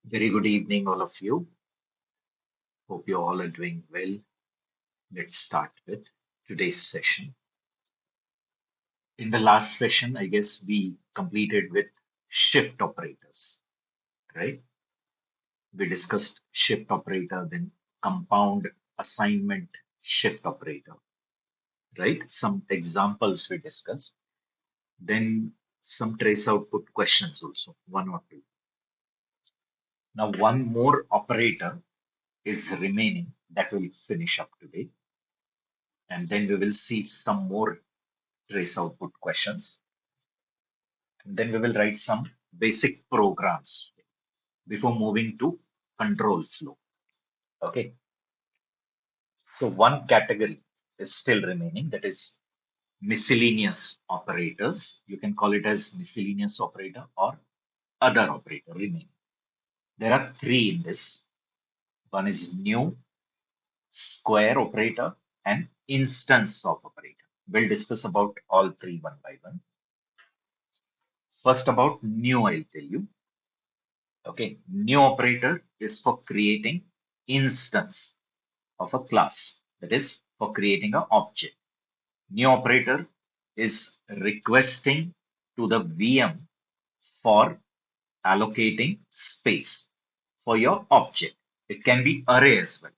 Very good evening, all of you. Hope you all are doing well. Let's start with today's session. In the last session, I guess we completed with shift operators, right? We discussed shift operator, then compound assignment shift operator, right? Some examples we discussed, then some trace output questions also, one or two. Now, one more operator is remaining that will finish up today, and then we will see some more trace output questions. And then we will write some basic programs before moving to control flow. Okay. So one category is still remaining, that is miscellaneous operators. You can call it as miscellaneous operator or other operator remaining. There are three in this. One is new, square operator, and instance of operator. We'll discuss about all three one by one. First about new, I'll tell you. Okay, new operator is for creating instance of a class. That is for creating an object. New operator is requesting to the VM for allocating space for your object. It can be array as well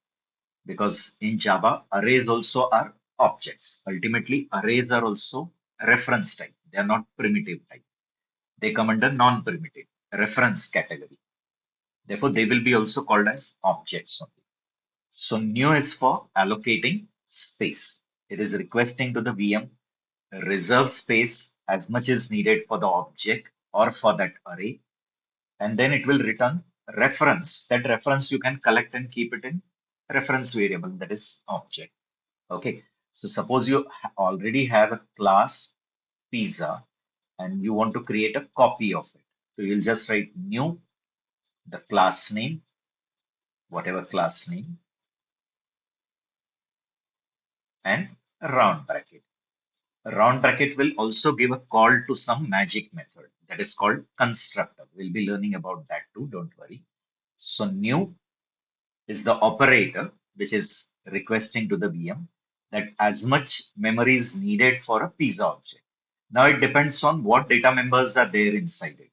because in Java, arrays also are objects. Ultimately, arrays are also reference type. They are not primitive type. They come under non-primitive reference category. Therefore, they will be also called as objects only. So new is for allocating space. It is requesting to the VM reserve space as much as needed for the object or for that array. And then it will return reference. That reference you can collect and keep it in reference variable, that is object. Okay. So suppose you already have a class pizza and you want to create a copy of it. So you'll just write new, the class name, whatever class name, and a round bracket. A round bracket will also give a call to some magic method that is called constructor. We'll be learning about that too, don't worry. So new is the operator which is requesting to the VM that as much memory is needed for a pizza object. Now it depends on what data members are there inside it,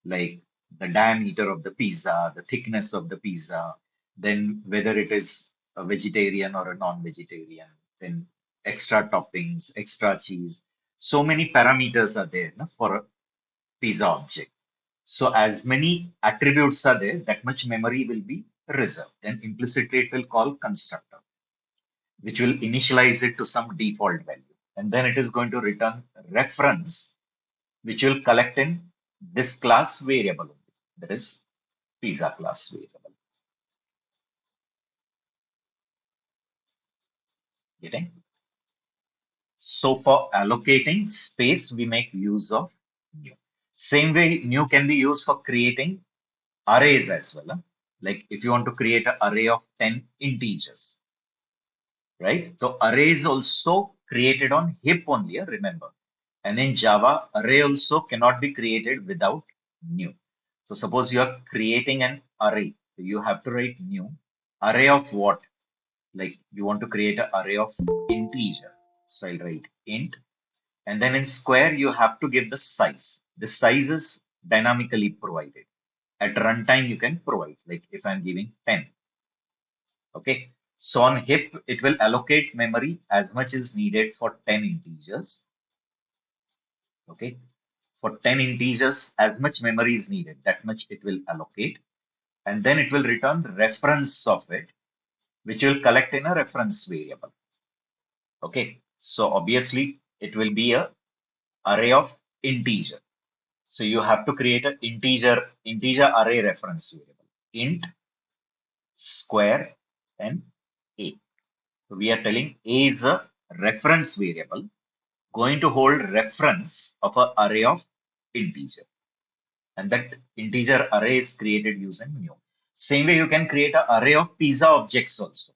like the diameter of the pizza, the thickness of the pizza, then whether it is a vegetarian or a non-vegetarian, then extra toppings, extra cheese. So many parameters are there no, for a pizza object. So as many attributes are there, that much memory will be reserved. Then implicitly it will call constructor, which will initialize it to some default value. And then it is going to return reference, which will collect in this class variable. That is pizza class variable. Getting? So for allocating space, we make use of new. Same way, new can be used for creating arrays as well. Like if you want to create an array of 10 integers, right? So array is also created on heap only, remember. And in Java, array also cannot be created without new. So suppose you are creating an array. So you have to write new. Array of what? Like you want to create an array of integer. So I'll write int. And then in square, you have to give the size. The size is dynamically provided. At runtime, you can provide, like if I'm giving 10. Okay. So on heap, it will allocate memory as much as needed for 10 integers. Okay. For 10 integers, as much memory is needed, that much it will allocate. And then it will return the reference of it, which will collect in a reference variable. Okay. So obviously, it will be a array of integer. So you have to create an integer array reference variable. Int, square, and a. So we are telling a is a reference variable going to hold reference of an array of integer. And that integer array is created using new. Same way you can create an array of pizza objects also.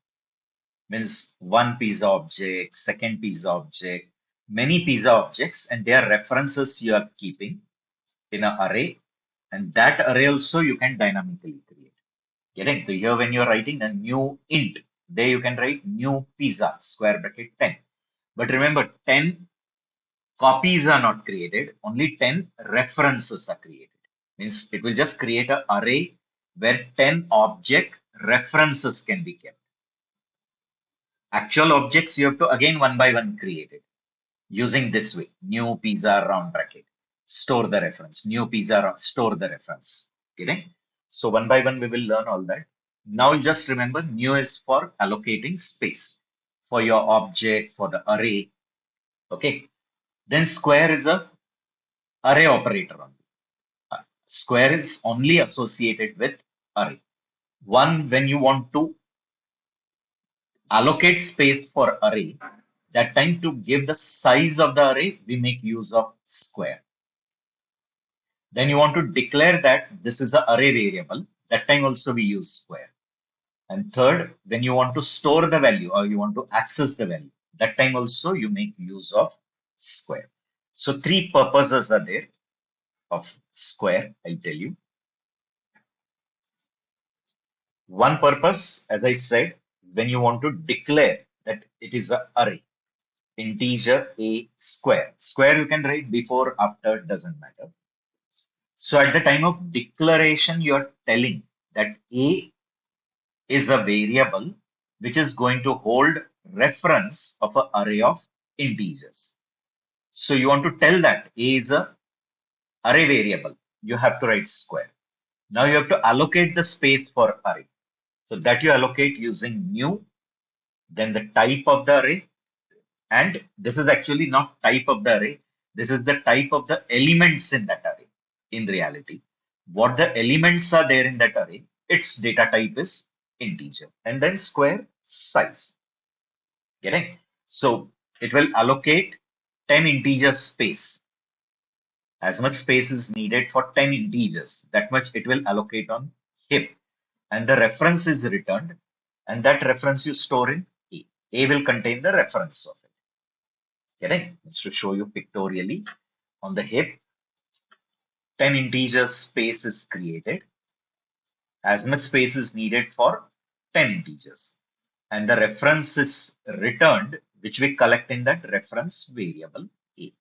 Means one pizza object, second pizza object, many pizza objects, and their references you are keeping in an array. And that array also you can dynamically create. Getting? So here when you're writing a new int, there you can write new pizza, square bracket 10. But remember, 10 copies are not created, only 10 references are created. Means it will just create an array where 10 object references can be kept. Actual objects you have to again one by one create it using this way. New pizza round bracket. Store the reference. New pizza store the reference. Getting? So one by one we will learn all that. Now just remember new is for allocating space for your object, for the array. Okay. Then square is a array operator only. Square is only associated with array. One, when you want to allocate space for array, that time to give the size of the array, we make use of square. Then you want to declare that this is an array variable, that time also we use square. And third, when you want to store the value or you want to access the value, that time also you make use of square. So three purposes are there of square, I'll tell you. One purpose, as I said, when you want to declare that it is an array, integer a square. Square you can write before, after, doesn't matter. So at the time of declaration, you're telling that a is a variable which is going to hold reference of an array of integers. So you want to tell that a is a array variable. You have to write square. Now you have to allocate the space for array. So that you allocate using new, then the type of the array, and this is actually not type of the array. This is the type of the elements in that array. In reality, what the elements are there in that array, its data type is integer, and then square size. Getting? So it will allocate 10 integer space. As much space is needed for 10 integers, that much it will allocate on heap. And the reference is returned, and that reference you store in A. A will contain the reference of it. Getting? Just to show you pictorially on the heap, 10 integer space is created. As much space is needed for 10 integers. And the reference is returned, which we collect in that reference variable A.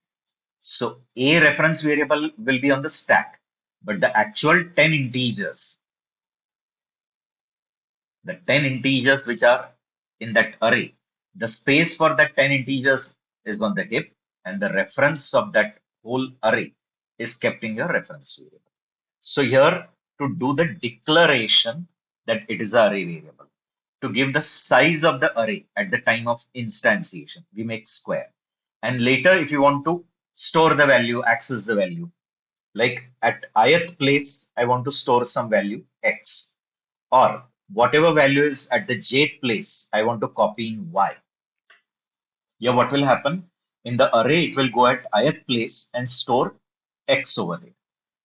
So A reference variable will be on the stack, but the actual 10 integers, the 10 integers which are in that array, the space for that 10 integers is on the heap, and the reference of that whole array is kept in your reference variable. So here to do the declaration that it is an array variable, to give the size of the array at the time of instantiation, we make square. And later, if you want to store the value, access the value, like at ith place, I want to store some value x, or whatever value is at the jth place, I want to copy in y. Here, what will happen? In the array, it will go at ith place and store x over there.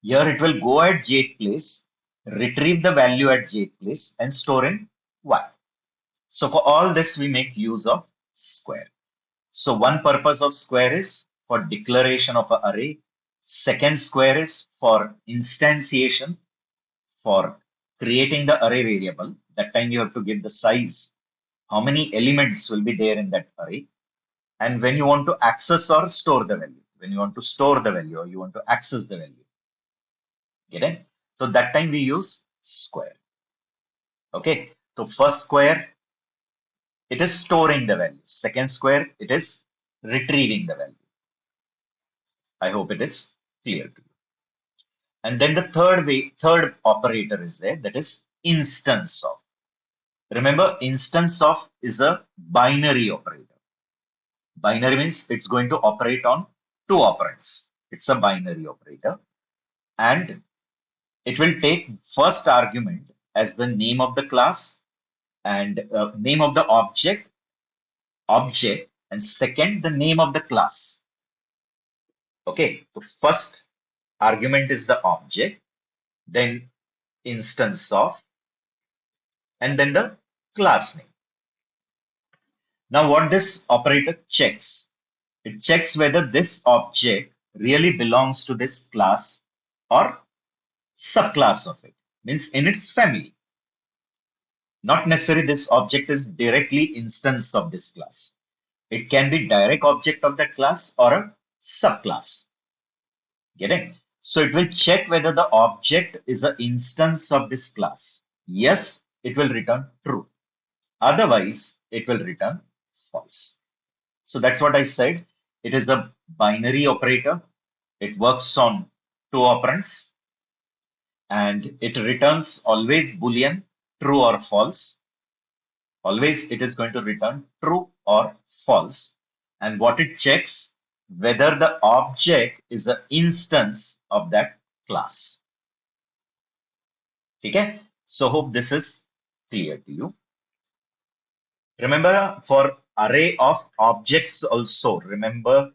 Here, it will go at jth place, retrieve the value at jth place, and store in y. So for all this, we make use of square. So one purpose of square is for declaration of an array. Second square is for instantiation, for creating the array variable. That time you have to give the size, how many elements will be there in that array. And when you want to access or store the value, when you want to store the value or you want to access the value, get it? So that time we use square. Okay. So first square, it is storing the value. Second square, it is retrieving the value. I hope it is clear to you. And then the third operator is there, that is instance of. Remember, instance of is a binary operator. Binary means it's going to operate on two operands. It's a binary operator, and it will take first argument as the name of the class and name of the object, and second the name of the class. Okay, so first argument is the object, then instance of, and then the class name. Now what this operator checks, it checks whether this object really belongs to this class or subclass of it. Means in its family. Not necessarily this object is directly instance of this class. It can be direct object of that class or a subclass. Getting? So it will check whether the object is an instance of this class. Yes, it will return true. Otherwise, it will return false. So that's what I said. It is a binary operator. It works on two operands and it returns always Boolean, true or false. Always it is going to return true or false. And what it checks, whether the object is an instance of that class. Okay? So hope this is clear to you. Remember for array of objects also, remember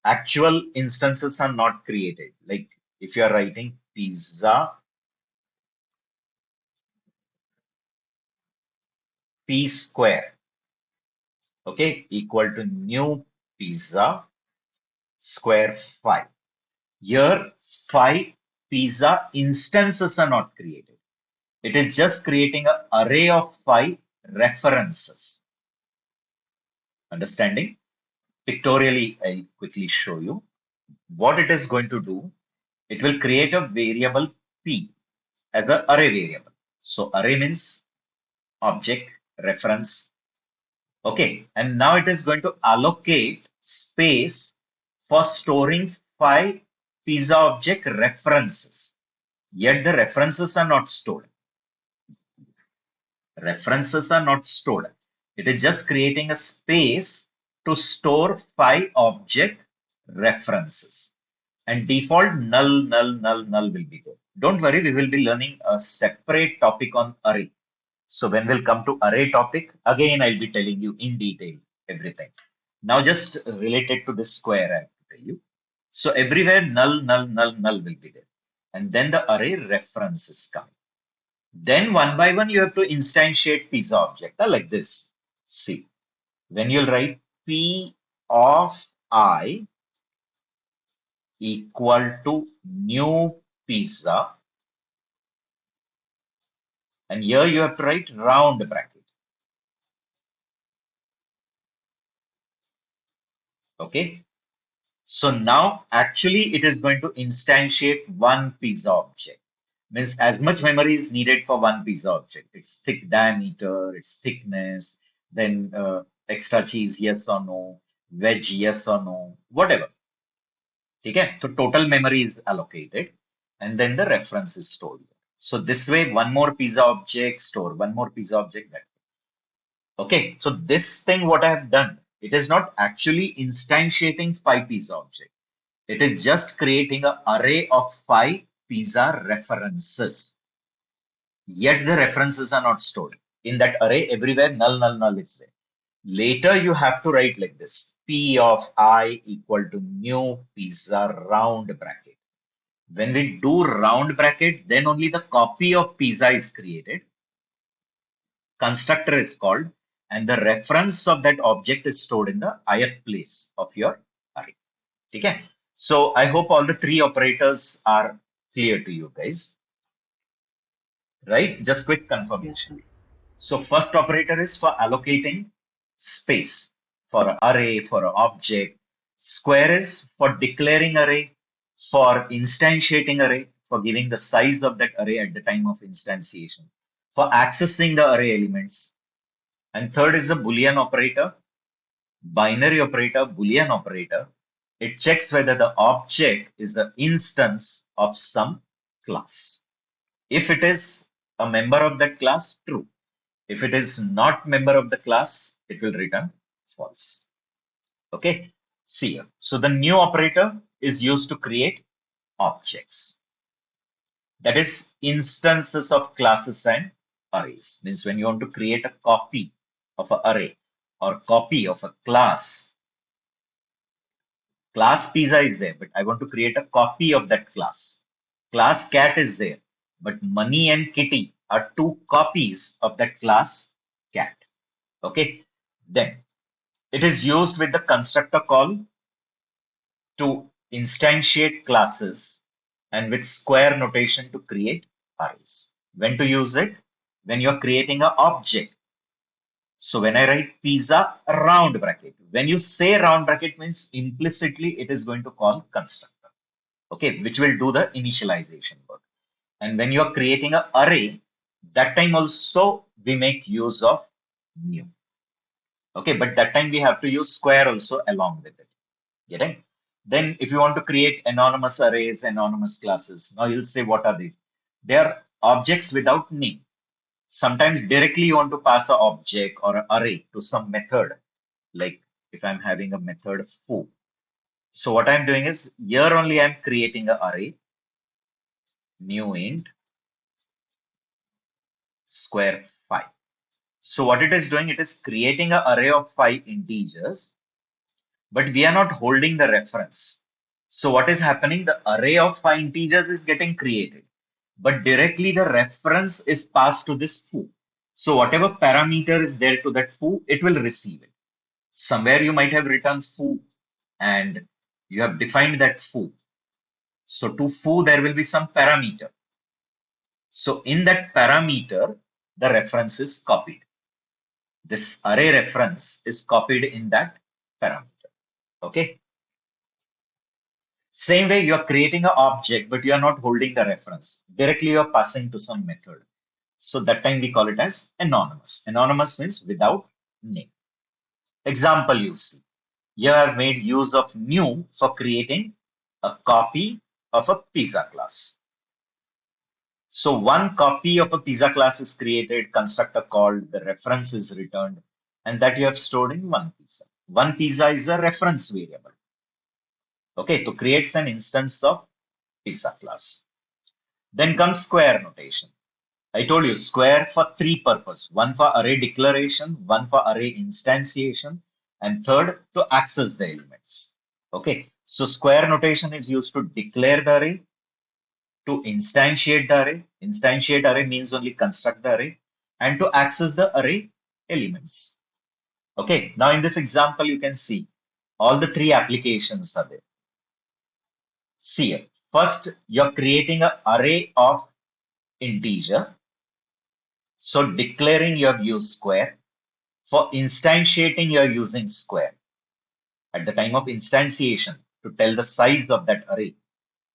actual instances are not created. Like if you are writing pizza p square, okay, equal to new pizza square 5. Here, 5 pizza instances are not created. It is just creating an array of 5 references. Understanding? Pictorially, I'll quickly show you. What it is going to do, it will create a variable p as an array variable. So array means object, reference. Okay, and now it is going to allocate space for storing 5 pizza object references. Yet the references are not stored. References are not stored. It is just creating a space to store 5 object references. And default null, null, null, null will be there. Don't worry, we will be learning a separate topic on array. So when we'll come to array topic, again I'll be telling you in detail everything. Now just related to this square, I have to tell you. So everywhere null, null, null, null will be there. And then the array reference is coming. Then one by one, you have to instantiate pizza object like this. See, when you'll write P of I equal to new pizza, and here you have to write round bracket. Okay. So now actually it is going to instantiate one pizza object. Means as much memory is needed for one pizza object. Its thick diameter, its thickness, then extra cheese, yes or no, veg, yes or no, whatever. Okay, so total memory is allocated and then the reference is stored. So this way, one more pizza object store, one more pizza object that. Okay, so this thing what I have done, it is not actually instantiating 5 pizza object. It is just creating an array of 5 pizza references. Yet the references are not stored. In that array, everywhere null, null, null is there. Later, you have to write like this. P of I equal to new pizza round bracket. When we do round bracket, then only the copy of pizza is created. Constructor is called, and the reference of that object is stored in the ith place of your array. Okay. So I hope all the three operators are clear to you guys, right? Just quick Yes, confirmation. sir. So first operator is for allocating space for an array, for an object. Square is for declaring array, for instantiating array, for giving the size of that array at the time of instantiation, for accessing the array elements. And third is the Boolean operator, binary operator, Boolean operator. It checks whether the object is the instance of some class. If it is a member of that class, true. If it is not member of the class, it will return false. Okay. See here. So the new operator is used to create objects. That is instances of classes and arrays. Means when you want to create a copy of an array or copy of a class, class pizza is there, but I want to create a copy of that class. Class cat is there, but money and kitty are two copies of that class cat. Okay. Then it is used with the constructor call to instantiate classes and with square notation to create arrays. When to use it? When you're creating an object. So when I write pizza, round bracket. When you say round bracket means implicitly it is going to call constructor, okay, which will do the initialization work. And when you're creating an array, that time also we make use of new. Okay, but that time we have to use square also along with it. Getting? Then if you want to create anonymous arrays, anonymous classes, now you'll say what are these? They are objects without name. Sometimes directly you want to pass an object or an array to some method. Like if I'm having a method foo. So what I'm doing is here only I'm creating an array, new int square 5. So what it is doing, it is creating an array of 5 integers, but we are not holding the reference. So what is happening? The array of 5 integers is getting created, but directly the reference is passed to this foo. So whatever parameter is there to that foo, it will receive it. Somewhere you might have written foo and you have defined that foo. So to foo, there will be some parameter. So in that parameter, the reference is copied. This array reference is copied in that parameter. Okay. Same way, you are creating an object, but you are not holding the reference. Directly, you are passing to some method. So that time we call it as anonymous. Anonymous means without name. Example you see. You have made use of new for creating a copy of a pizza class. So one copy of a pizza class is created, constructor called, the reference is returned, and that you have stored in one pizza. One pizza is the reference variable. Okay, to create an instance of pizza class. Then comes square notation. I told you square for three purposes. One for array declaration, one for array instantiation, and third to access the elements. Okay, so square notation is used to declare the array, to instantiate the array. Instantiate array means only construct the array, and to access the array elements. Okay, now in this example, you can see all the three applications are there. See here. First, you're creating an array of integer. So declaring you have used square. For instantiating, you are using square. At the time of instantiation, to tell the size of that array,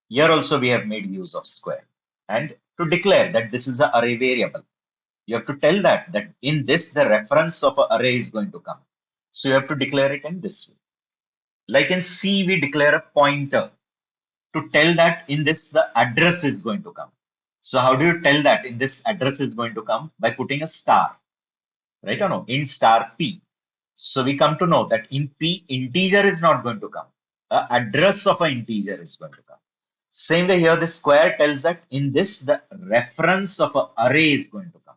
here also we have made use of square. And to declare that this is an array variable, you have to tell that in this, the reference of an array is going to come. So you have to declare it in this way. Like in C, we declare a pointer to tell that in this, the address is going to come. So how do you tell that in this address is going to come? By putting a star, right or no? In star P. So we come to know that in P, integer is not going to come. The address of an integer is going to come. Same way here, the square tells that in this, the reference of an array is going to come.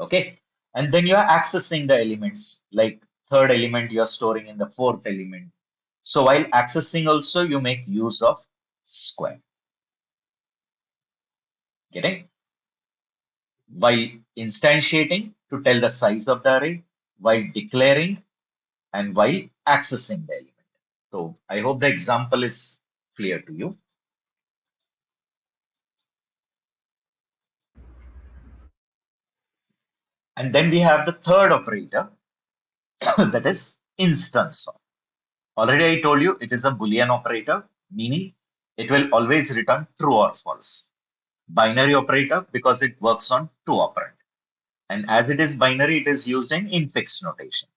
Okay. And then you are accessing the elements, like third element you are storing in the fourth element. So while accessing also, you make use of square. Getting? While instantiating to tell the size of the array, while declaring and while accessing the element. So I hope the example is clear to you. And then we have the third operator, that is instance of. Already I told you it is a Boolean operator, meaning it will always return true or false. Binary operator because it works on two operand. And as it is binary, it is used in infix notation.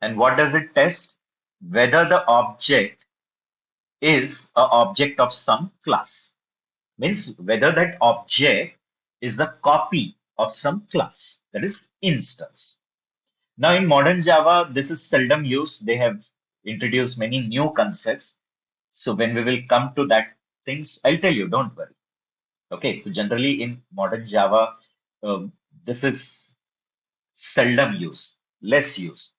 And what does it test? Whether the object is an object of some class. Means whether that object is the copy of some class. That is instance. Now in modern Java, this is seldom used. They have introduced many new concepts. So when we will come to that things, I'll tell you, don't worry. Okay, so generally in modern Java, this is seldom used, less used.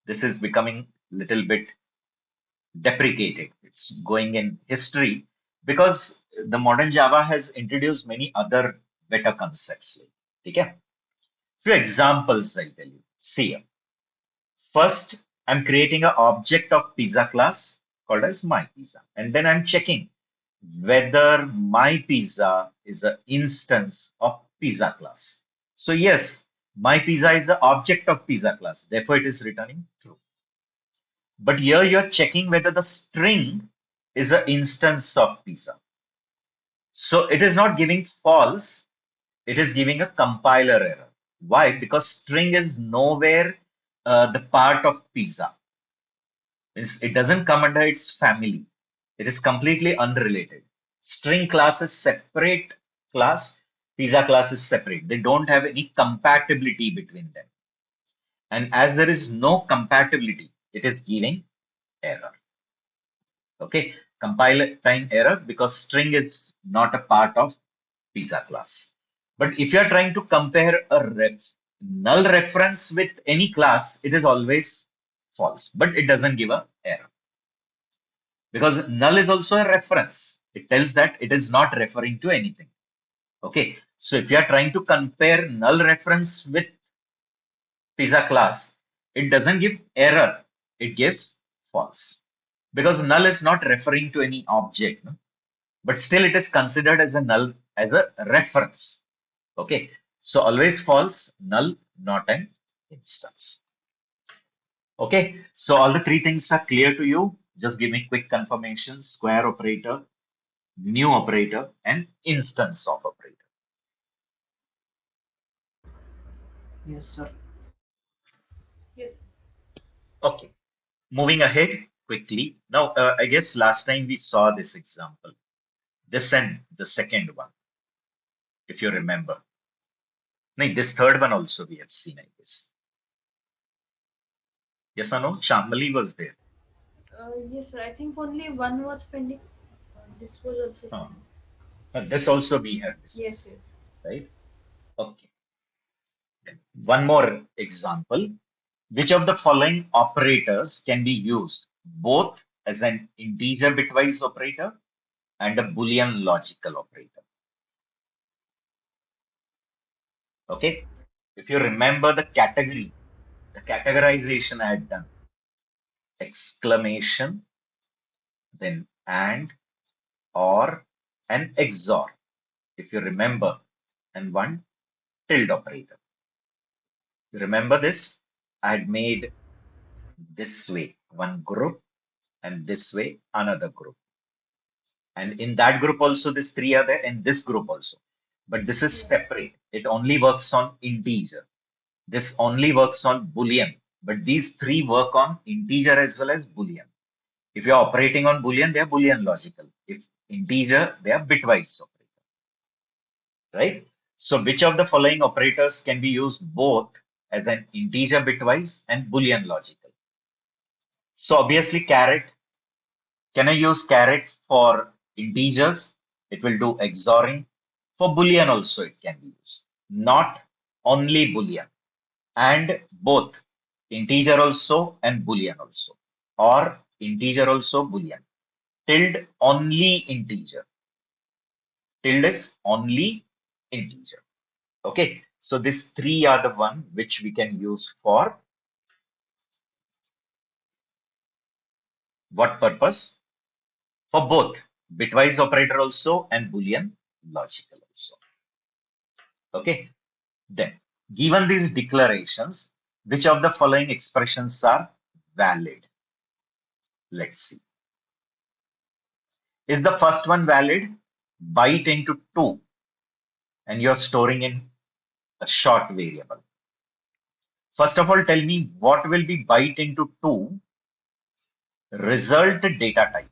This is becoming little bit deprecated. It's going in history because the modern Java has introduced many other better concepts. Okay? Few examples I'll tell you. See here. First, I'm creating an object of pizza class called as my pizza. And then I'm checking whether my pizza is an instance of pizza class. So yes, my pizza is the object of pizza class. Therefore, it is returning true. But here you're checking whether the string is the instance of pizza. So it is not giving false. It is giving a compiler error. Why? Because string is nowhere the part of pizza. It doesn't come under its family. It is completely unrelated. String class is separate class. Pizza class is separate. They don't have any compatibility between them. And as there is no compatibility, it is giving error. Okay, compile time error because string is not a part of pizza class. But if you are trying to compare a null reference with any class, it is always false, but it doesn't give a error because null is also a reference. It tells that it is not referring to anything. Okay, so if you are trying to compare null reference with pizza class, it doesn't give error, it gives false because null is not referring to any object, no? But still it is considered as a null as a reference. Okay, so always false, null, not an instance. Okay, so all the three things are clear to you. Just give me quick confirmation: square operator, new operator, and instance of operator. Yes, sir. Yes. Okay, moving ahead quickly. Now, I guess last time we saw this example. This and the second one, if you remember. No, this third one also we have seen, I guess. Yes, no, Shamali was there. Yes, sir. I think only one was pending. This was also Huh. same. This also we have Yes, discussed, yes. right? Okay. Then one more example. Which of the following operators can be used both as an integer bitwise operator and a Boolean logical operator? Okay. If you remember the category, the categorization I had done, exclamation, then and, or, and XOR. If you remember, and one tilde operator. You remember this? I had made this way one group and this way another group. And in that group also, these three are there, and this group also. But this is Yes. separate. It only works on integer. This only works on Boolean. But these three work on integer as well as Boolean. If you're operating on Boolean, they are Boolean logical. If integer, they are bitwise operator. Right? So which of the following operators can be used both as an integer bitwise and Boolean logical? So obviously caret. Can I use caret for integers? It will do XORing. For Boolean also it can be used. Not only Boolean. And both integer also and Boolean also. Or integer also Boolean. Tilde only integer. Tilde is only integer. Okay. So these three are the one which we can use for what purpose? For both bitwise operator also and Boolean logical also. Okay. Then, given these declarations, which of the following expressions are valid? Let's see. Is the first one valid? Byte into 2, and you're storing in a short variable. First of all, tell me what will be byte into 2 result data type.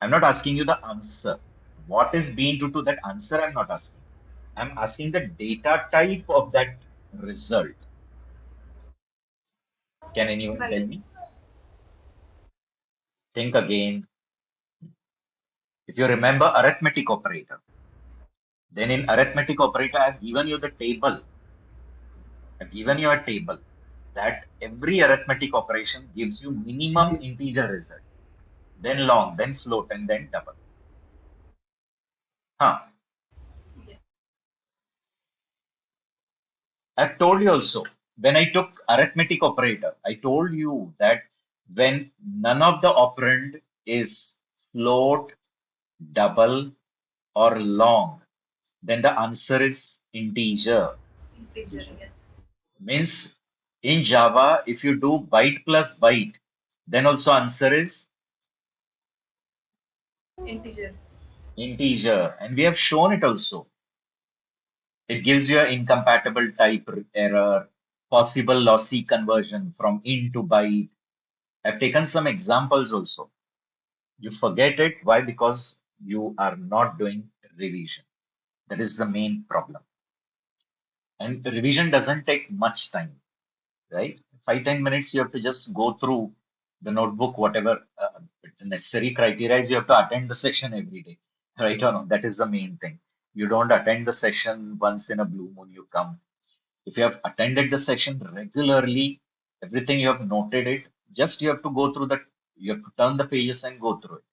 I'm not asking you the answer. What is b into 2? That answer I'm not asking. I'm asking the data type of that result. Can anyone tell Right. me? Think again. If you remember arithmetic operator, then in arithmetic operator, I've given you the table. I've given you a table that every arithmetic operation gives you minimum integer result, then long, then float, and then double. Huh. Yes. I've told you also, when I took arithmetic operator, I told you that when none of the operand is float, double, or long, then the answer is integer. Integer. integer, Yes. Means in Java, if you do byte plus byte, then also answer is Integer. integer. And we have shown it also. It gives you an incompatible type error, possible lossy conversion from int to byte. I've taken some examples also. You forget it. Why? Because you are not doing revision. That is the main problem. And revision doesn't take much time, right? 5-10 minutes, you have to just go through the notebook, whatever the necessary criteria is, you have to attend the session every day, right or no? That is the main thing. You don't attend the session once in a blue moon, you come. If you have attended the session regularly, everything you have noted it, just you have to go through that, you have to turn the pages and go through it.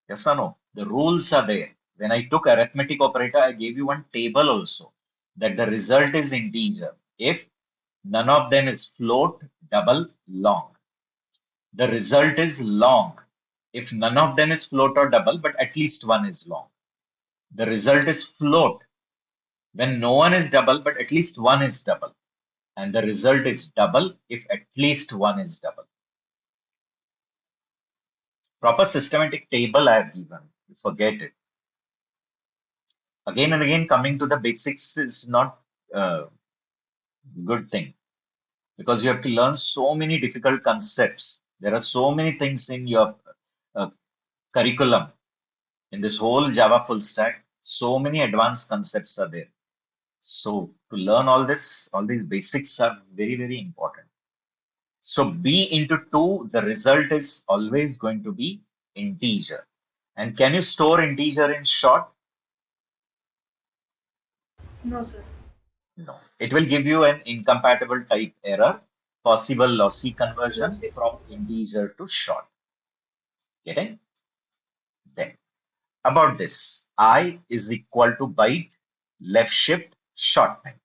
Yes or no? The rules are there. When I took arithmetic operator, I gave you one table also that the result is integer if none of them is float, double, long. The result is long if none of them is float or double, but at least one is long. The result is float when no one is double, but at least one is double. And the result is double if at least one is double. Proper systematic table I have given. You forget it. Again and again, coming to the basics is not a good thing because you have to learn so many difficult concepts. There are so many things in your uh, curriculum in this whole Java full stack. So many advanced concepts are there. So to learn all this, all these basics are very, very important. So b into 2, the result is always going to be integer. And can you store integer in short? No, sir. No. It will give you an incompatible type error, possible lossy conversion Lossy. from integer to short. Getting? Then about this, I is equal to byte, left shift, short time.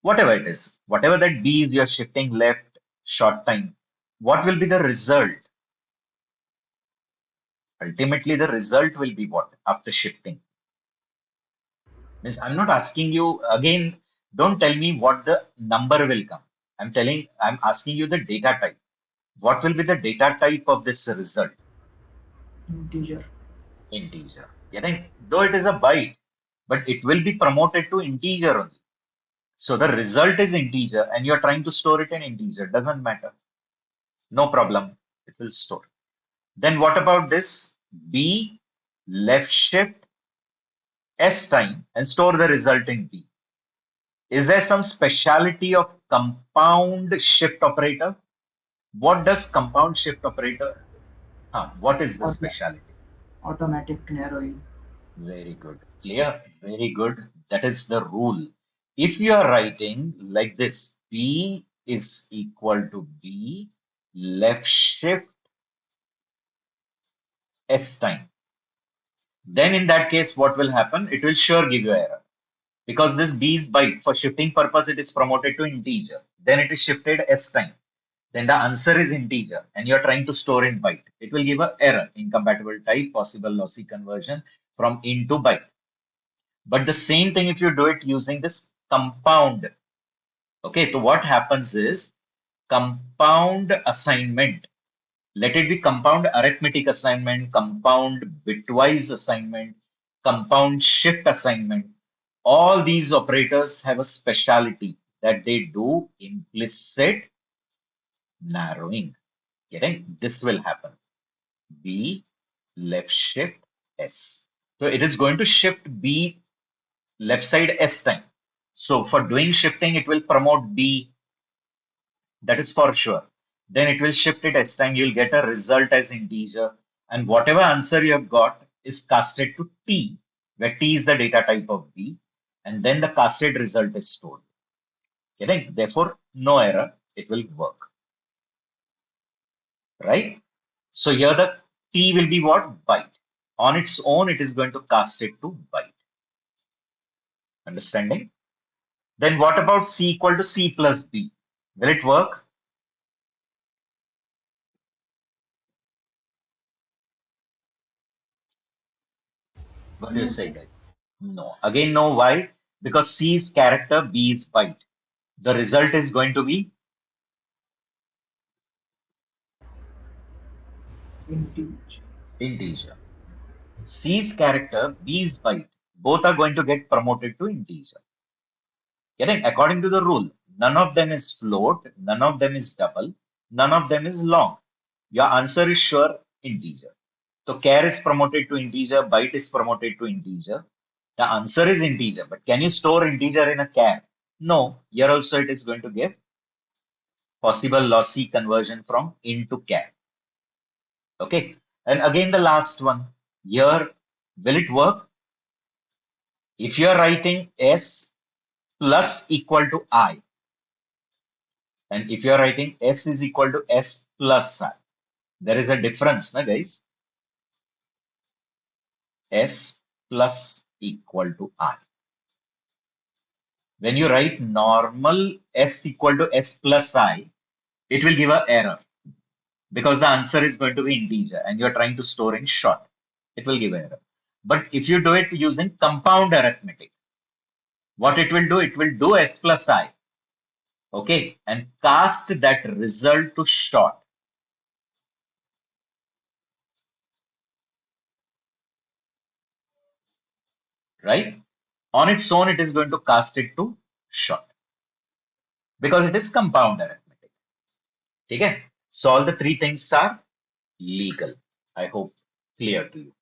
Whatever it is, whatever that b is, you are shifting left, short time. What will be the result? Ultimately, the result will be what after shifting? Means I'm not asking you again, don't tell me what the number will come. I'm asking you the data type. What will be the data type of this result? integer, Integer. Getting? Though it is a byte, but it will be promoted to integer only. So the result is integer and you're trying to store it in integer. Doesn't matter. No problem. It will store. Then what about this? B left shift S time and store the result in B. Is there some speciality of compound shift operator? What does compound shift operator? What is the auto, speciality? automatic narrowing, Very good. Clear? Very good. That is the rule. If you are writing like this, B is equal to B, left shift S time. Then in that case, what will happen? It will sure give you error. Because this B is byte. For shifting purpose, it is promoted to integer. Then it is shifted S time. Then the answer is integer and you're trying to store in byte. It will give an error, incompatible type, possible lossy conversion from int to byte. But the same thing if you do it using this compound. Okay, so what happens is compound assignment. Let it be compound arithmetic assignment, compound bitwise assignment, compound shift assignment. All these operators have a speciality that they do implicit narrowing. Getting? This will happen. B left shift S. So it is going to shift B left side S time. So for doing shifting, it will promote B. That is for sure. Then it will shift it S time. You'll get a result as integer. And whatever answer you have got is casted to T, where T is the data type of B. And then the casted result is stored. Getting? Therefore, no error. It will work. Right? So here the T will be what? Byte. On its own, it is going to cast it to byte. Understanding? Then what about C equal to C plus B? Will it work? What do you No, say, sir. guys? No. Again, no. Why? Because C is character, B is byte. The result is going to be Integer. integer. C is character, B is byte. Both are going to get promoted to integer. Getting according to the rule, none of them is float, none of them is double, none of them is long. Your answer is sure integer. So char is promoted to integer, byte is promoted to integer. The answer is integer, but can you store integer in a char? No. Here also it is going to give possible lossy conversion from int to char. Okay. And again the last one. Here, will it work? If you are writing s plus equal to I, and if you are writing s is equal to s plus I, there is a difference, na guys? S plus equal to I. When you write normal s equal to s plus I, it will give an error because the answer is going to be integer and you're trying to store in short. It will give an error. But if you do it using compound arithmetic, what it will do s plus I, okay, and cast that result to short, right? On its own, it is going to cast it to short because it is compound arithmetic. Okay? So all the three things are legal. I hope clear to you.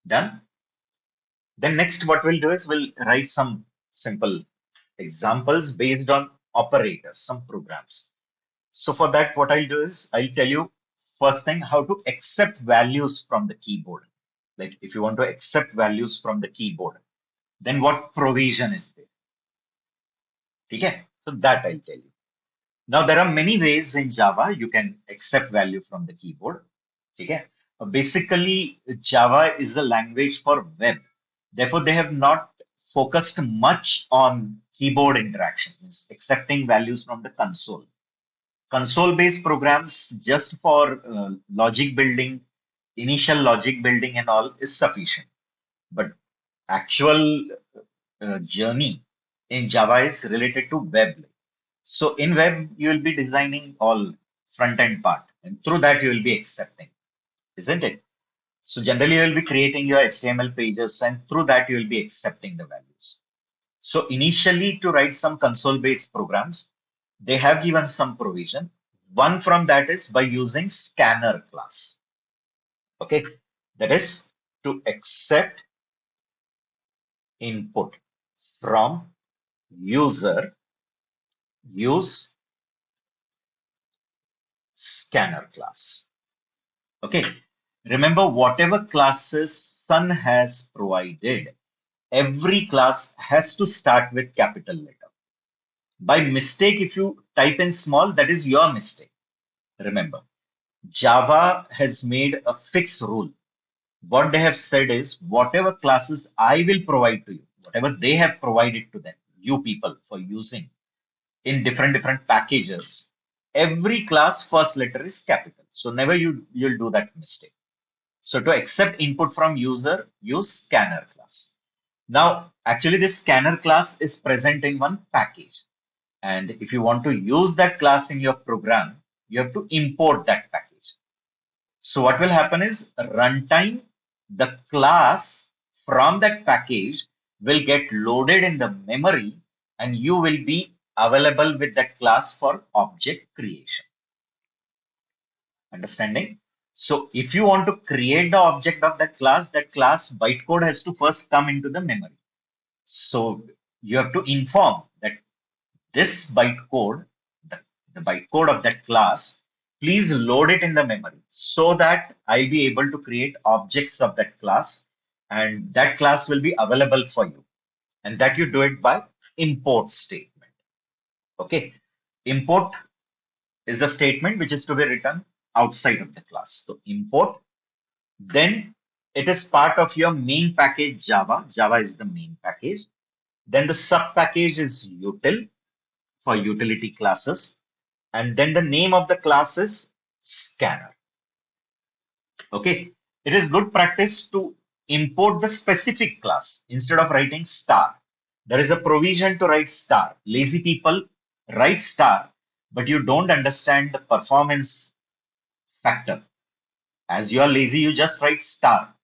Done? Then next, what we'll do is we'll write some simple examples based on operators, some programs. So for that, what I'll do is I'll tell you first thing how to accept values from the keyboard. Like if you want to accept values from the keyboard, then what provision is there? Okay? So that I'll tell you. Now there are many ways in Java you can accept value from the keyboard. Okay? Basically, Java is a language for web. Therefore, they have not focused much on keyboard interaction, means accepting values from the console. Console-based programs just for logic building, initial logic building and all is sufficient. But actual journey in Java is related to web. So in web, you will be designing all front end part, and through that you will be accepting, isn't it? So generally, you will be creating your HTML pages, and through that you will be accepting the values. So initially, to write some console-based programs, they have given some provision. One from that is by using scanner class. Okay, that is to accept input from user, use scanner class. Okay, remember whatever classes Sun has provided, every class has to start with capital letter. By mistake, if you type in small, that is your mistake. Remember, Java has made a fixed rule. What they have said is whatever classes I will provide to you, whatever they have provided to them, you people for using in different packages, every class first letter is capital. So never you'll do that mistake. So to accept input from user, use scanner class. Now, actually, this scanner class is present in one package. And if you want to use that class in your program, you have to import that package. So what will happen is runtime, the class from that package will get loaded in the memory and you will be available with that class for object creation. Understanding? So if you want to create the object of that class bytecode has to first come into the memory. So you have to inform that this bytecode, the bytecode of that class, please load it in the memory so that I'll be able to create objects of that class and that class will be available for you. And that you do it by import statement. Okay. Import is a statement which is to be written outside of the class. So import, then it is part of your main package Java. Java is the main package. Then the sub package is util for utility classes. And then the name of the class is scanner. Okay. It is good practice to import the specific class instead of writing star. There is a provision to write star. Lazy people write star, but you don't understand the performance factor. As you are lazy, you just write star,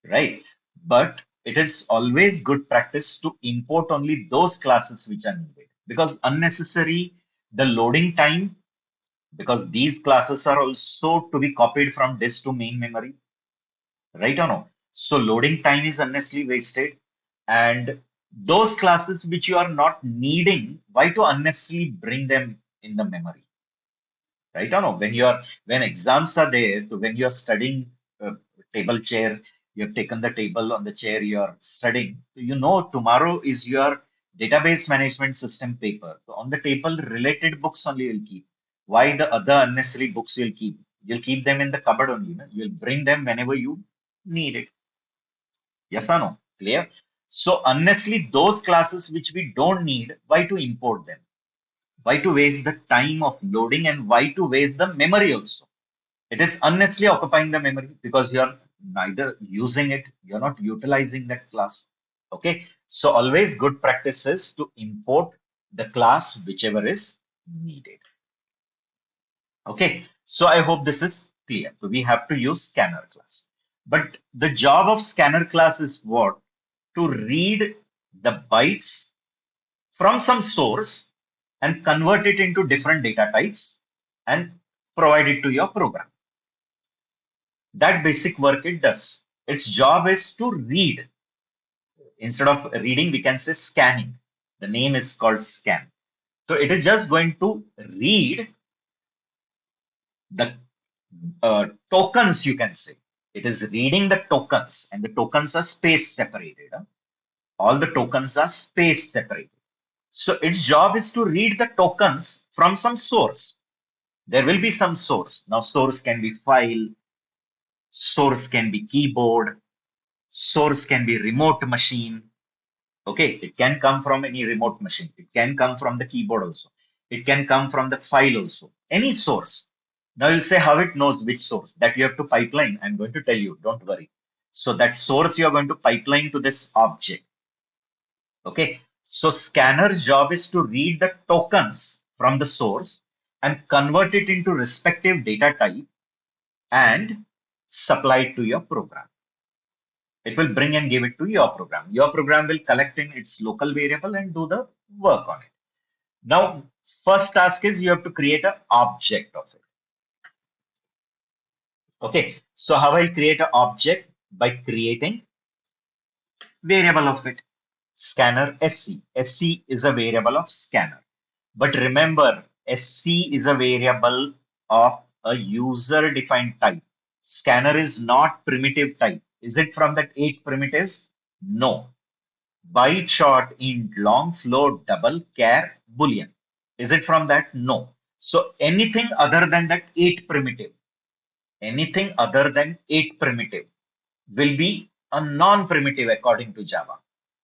right? But it is always good practice to import only those classes which are needed because unnecessary the loading time, because these classes are also to be copied from disk to main memory, right or no? So loading time is unnecessarily wasted, and those classes which you are not needing, why to unnecessarily bring them in the memory? Right or no? When exams are there, so when you're studying table chair, you have taken the table on the chair, you are studying. So you know tomorrow is your database management system paper. So on the table, related books only you'll keep. Why the other unnecessary books you'll keep? You'll keep them in the cupboard only. No? You'll bring them whenever you need it. Yes or no? Clear? So unnecessarily those classes which we don't need, why to import them? Why to waste the time of loading and why to waste the memory also? It is unnecessarily occupying the memory because you are neither using it, you're not utilizing that class. Okay. So always good practice is to import the class whichever is needed. Okay. So I hope this is clear. So we have to use scanner class. But the job of scanner class is what? To read the bytes from some source and convert it into different data types and provide it to your program. That basic work it does. Its job is to read. Instead of reading, we can say scanning. The name is called scan. So it is just going to read the tokens, you can say. It is reading the tokens, and the tokens are space separated. Huh? All the tokens are space separated. So its job is to read the tokens from some source. There will be some source. Now, source can be file, source can be keyboard, source can be remote machine. Okay, it can come from any remote machine. It can come from the keyboard also. It can come from the file also. Any source. Now you'll say how it knows which source that you have to pipeline. I'm going to tell you, don't worry. So that source you are going to pipeline to this object. Okay. So scanner job is to read the tokens from the source and convert it into respective data type and supply it to your program. It will bring and give it to your program. Your program will collect in its local variable and do the work on it. Now, first task is you have to create an object of it. Okay, so how I create an object? By creating variable of it. Scanner SC. SC is a variable of scanner. But remember, SC is a variable of a user defined type. Scanner is not primitive type. Is it from that 8 primitives? No. Byte, short, int, long, float, double, char, boolean. Is it from that? No. So anything other than that 8 primitive, anything other than 8 primitive will be a non-primitive according to Java.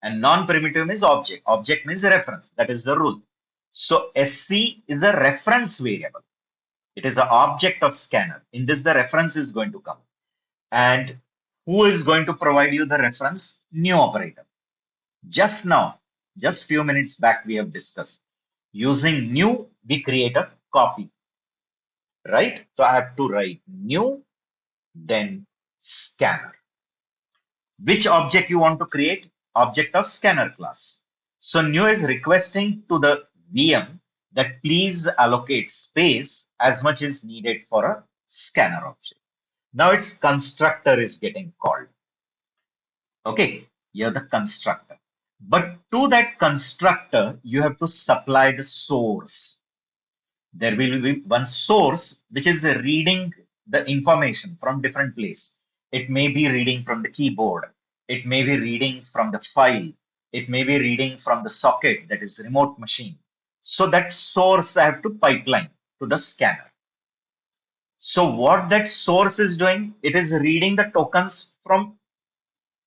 And non-primitive means object. Object means reference. That is the rule. So SC is a reference variable. It is the object of scanner. In this, the reference is going to come. And who is going to provide you the reference? New operator. Just now, just few minutes back, we have discussed. Using new, we create a copy, right? So I have to write new, then scanner. Which object you want to create? Object of scanner class. So new is requesting to the VM that please allocate space as much is needed for a scanner object. Now its constructor is getting called. Okay, you're the constructor. But to that constructor, you have to supply the source. There will be one source which is reading the information from different place. It may be reading from the keyboard. It may be reading from the file. It may be reading from the socket, that is remote machine. So that source I have to pipeline to the scanner. So what that source is doing, it is reading the tokens from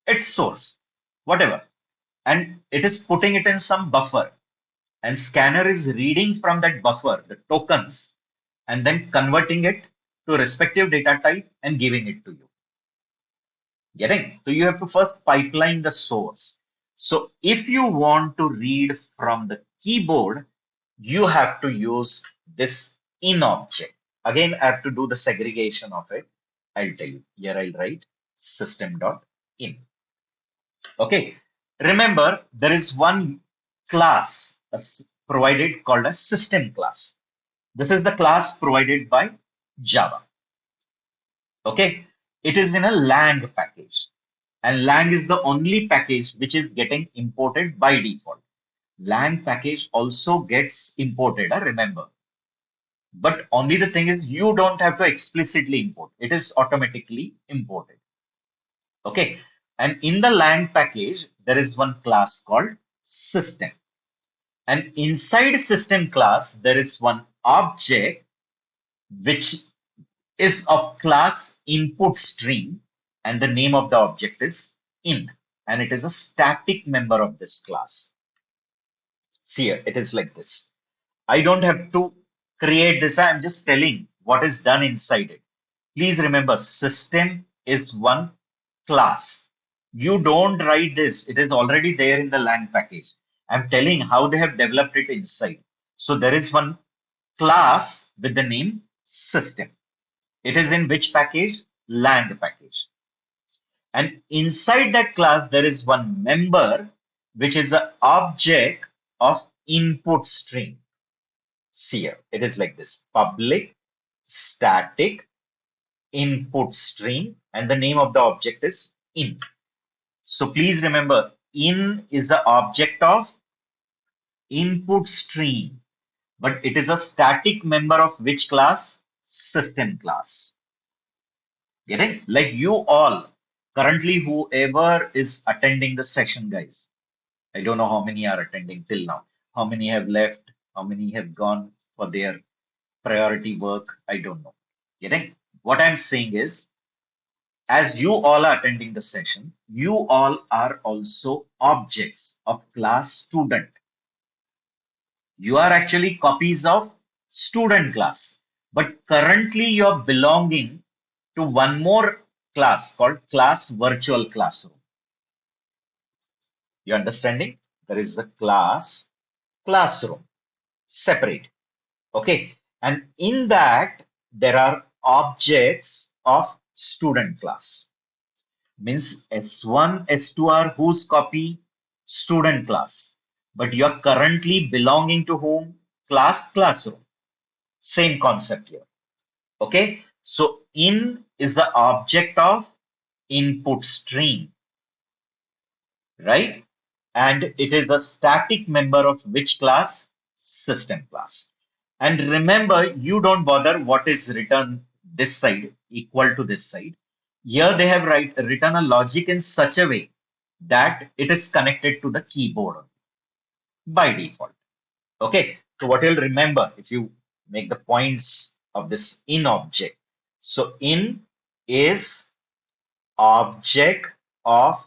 its source, whatever, and it is putting it in some buffer, and scanner is reading from that buffer the tokens and then converting it to respective data type and giving it to you. Getting? So you have to first pipeline the source. So if you want to read from the keyboard, you have to use this in object. Again, I have to do the segregation of it. I'll tell you. Here I'll write system.in. Okay. Remember, there is one class that's provided called a system class. This is the class provided by Java. Okay. It is in a lang package. And lang is the only package which is getting imported by default. Lang package also gets imported, remember. But only the thing is you don't have to explicitly import. It is automatically imported. Okay. And in the lang package, there is one class called system. And inside system class, there is one object which is of class input string, and the name of the object is in, and it is a static member of this class. See here, it is like this. I don't have to create this. I'm just telling what is done inside it. Please remember, system is one class. You don't write this. It is already there in the lang package. I'm telling how they have developed it inside. So there is one class with the name system. It is in which package? Lang package. And inside that class, there is one member, which is the object of input string. See here, it is like this: public static input string, and the name of the object is in. So please remember, in is the object of input string, but it is a static member of which class? System class. Getting? Like you all, currently whoever is attending the session, guys. I don't know how many are attending till now. How many have left? How many have gone for their priority work? I don't know. Getting? What I'm saying is, as you all are attending the session, you all are also objects of class student. You are actually copies of student class, but currently you're belonging to one more class called class virtual classroom. You understanding? There is a class classroom separate. Okay. And in that, there are objects of student class. Means S1, S2 are whose copy? Student class. But you're currently belonging to whom? Class classroom. Same concept here. Okay. So in is the object of input string, right? And it is a static member of which class? System class. And remember, you don't bother what is written this side equal to this side. Here they have written a logic in such a way that it is connected to the keyboard by default. Okay, so what you'll remember if you make the points of this in object. So in is object of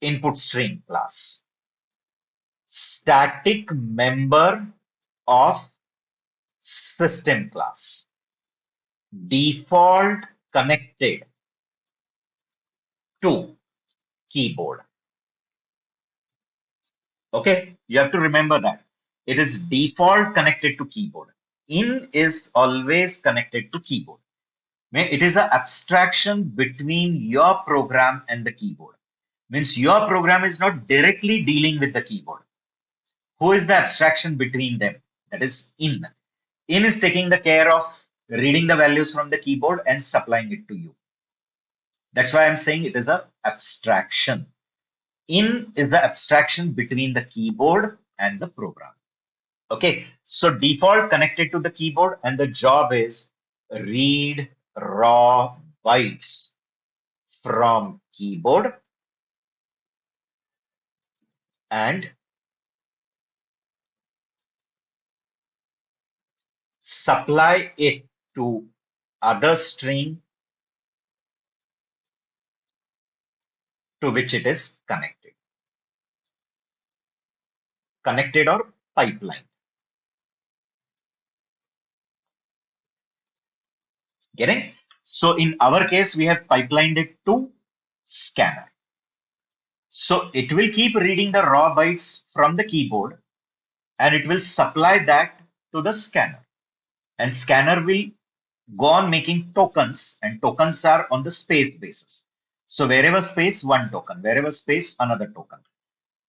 input string class, static member of system class, default connected to keyboard. Okay, you have to remember that it is default connected to keyboard. In is always connected to keyboard. It is an abstraction between your program and the keyboard. Means your program is not directly dealing with the keyboard. Who is the abstraction between them? That is in. In is taking the care of reading the values from the keyboard and supplying it to you. That's why I'm saying it is a abstraction. In is the abstraction between the keyboard and the program. Okay, so default connected to the keyboard, and the job is read raw bytes from keyboard and supply it to other string to which it is connected or pipeline. Getting? So in our case, we have pipelined it to scanner. So it will keep reading the raw bytes from the keyboard and it will supply that to the scanner. And scanner will go on making tokens, and tokens are on the space basis. So wherever space, one token, wherever space, another token.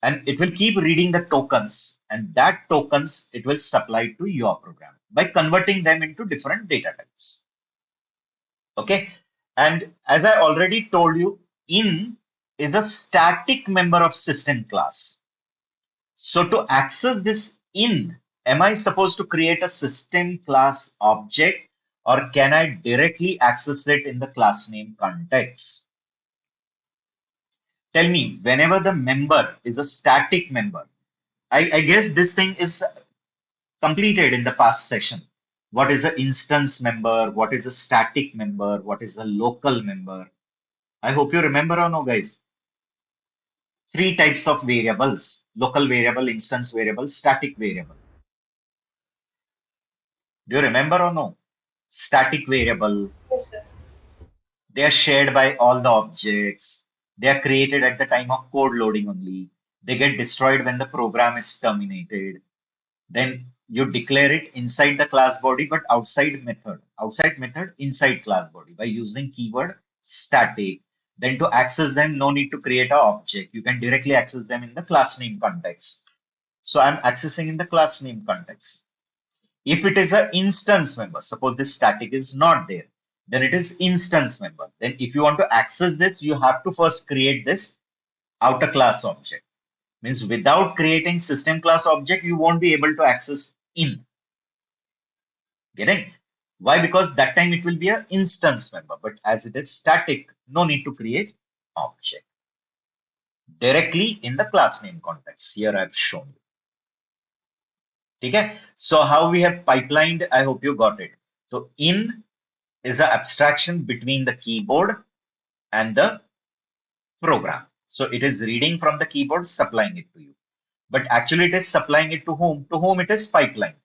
And it will keep reading the tokens, and that tokens it will supply to your program by converting them into different data types. Okay. And as I already told you, in is a static member of system class. So to access this in, am I supposed to create a system class object or can I directly access it in the class name context? Tell me, whenever the member is a static member, I guess this thing is completed in the past session. What is the instance member? What is the static member? What is the local member? I hope you remember or no, guys. Three types of variables: local variable, instance variable, static variable. Do you remember or no? Static variable, Yes, sir. they are shared by all the objects. They are created at the time of code loading only. They get destroyed when the program is terminated. Then you declare it inside the class body, but outside method. Outside method, inside class body by using keyword static. Then to access them, no need to create an object. You can directly access them in the class name context. So I'm accessing in the class name context. If it is an instance member, suppose this static is not there, then it is instance member. Then if you want to access this, you have to first create this outer class object. Means without creating system class object, you won't be able to access in. Getting? Why? Because that time it will be an instance member. But as it is static, no need to create object. Directly in the class name context. Here I've shown you. Okay? So how we have pipelined, I hope you got it. So in is the abstraction between the keyboard and the program. So it is reading from the keyboard, supplying it to you. But actually it is supplying it to whom? To whom it is pipeline.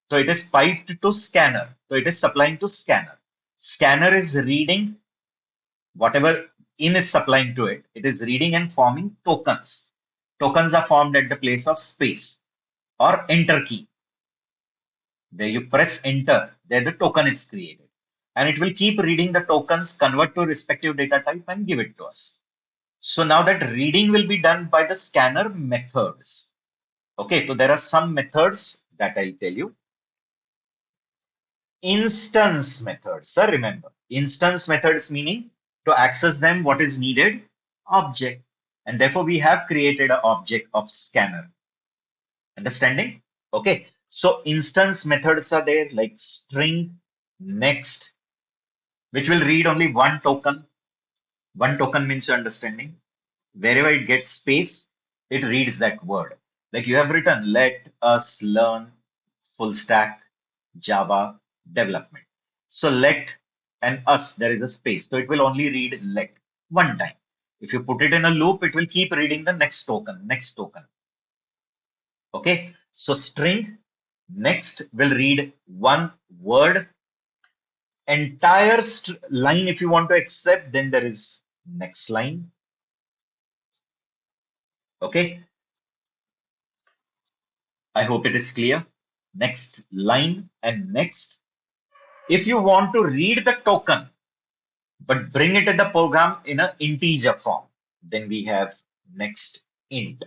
So it is piped to scanner. So it is supplying to scanner. Scanner is reading whatever in is supplying to it. It is reading and forming tokens. Tokens are formed at the place of space or enter key. Where you press enter, there the token is created. And it will keep reading the tokens, convert to respective data type and give it to us. So now that reading will be done by the scanner methods. Okay, so there are some methods that I'll tell you. Instance methods, sir, remember. Instance methods meaning to access them, what is needed? Object. And therefore we have created an object of scanner. Understanding? Okay, so instance methods are there like string, next, which will read only one token. One token means your understanding. Wherever it gets space, it reads that word. Like you have written, let us learn full stack Java development. So let and us, there is a space. So it will only read let one time. If you put it in a loop, it will keep reading the next token, next token. Okay. So string next will read one word. Entire line, if you want to accept, then there is next line. Okay. I hope it is clear. Next line and next. If you want to read the token, but bring it in the program in an integer form, then we have next int.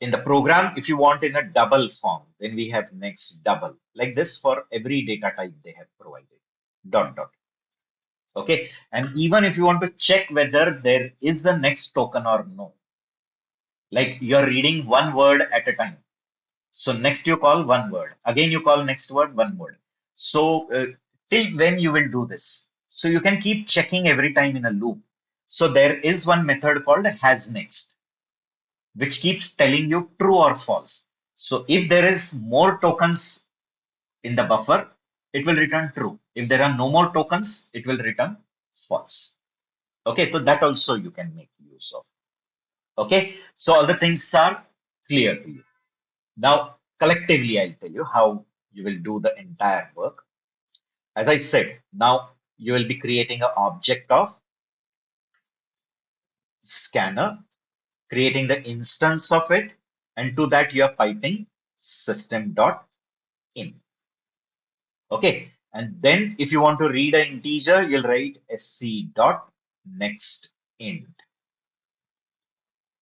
In the program, if you want in a double form, then we have next double. Like this for every data type they have provided. Dot dot. Okay. And even if you want to check whether there is the next token or no, like you're reading one word at a time. So next you call one word. Again you call next word one word. So till when you will do this? So you can keep checking every time in a loop. So there is one method called has next, which keeps telling you true or false. So if there is more tokens in the buffer, it will return true. If there are no more tokens, it will return false. Okay, so that also you can make use of. Okay, so all the things are clear to you. Now, collectively, I'll tell you how you will do the entire work. As I said, now you will be creating an object of scanner, creating the instance of it, and to that you are piping system.in. Okay. And then if you want to read an integer, you'll write sc.next int.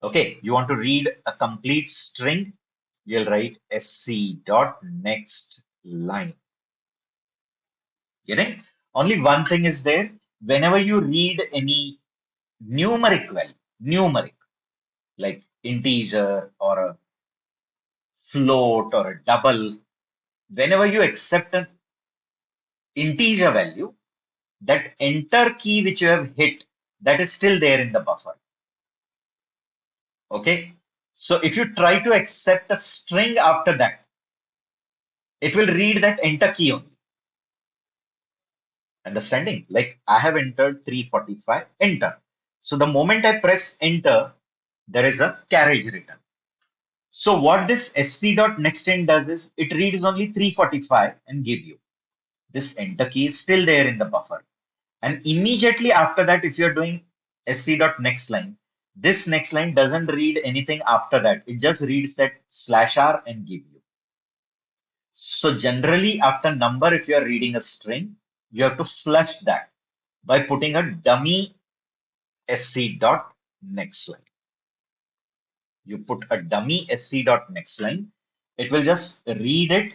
Okay. You want to read a complete string, you'll write sc.next line. Getting? Only one thing is there. Whenever you read any numeric value, numeric, like integer or a float or a double, whenever you accept an integer value, that enter key which you have hit, that is still there in the buffer. Okay. So if you try to accept a string after that, it will read that enter key only. Understanding? Like I have entered 345, enter. So the moment I press enter, there is a carriage written. So what this sc.nextInt does is it reads only 345 and give you. This enter key is still there in the buffer. And immediately after that, if you're doing sc.nextLine, this next line doesn't read anything after that. It just reads that /r and give you. So generally after number, if you are reading a string, you have to flush that by putting a dummy sc.nextLine. You put a dummy sc.nextLine, it will just read it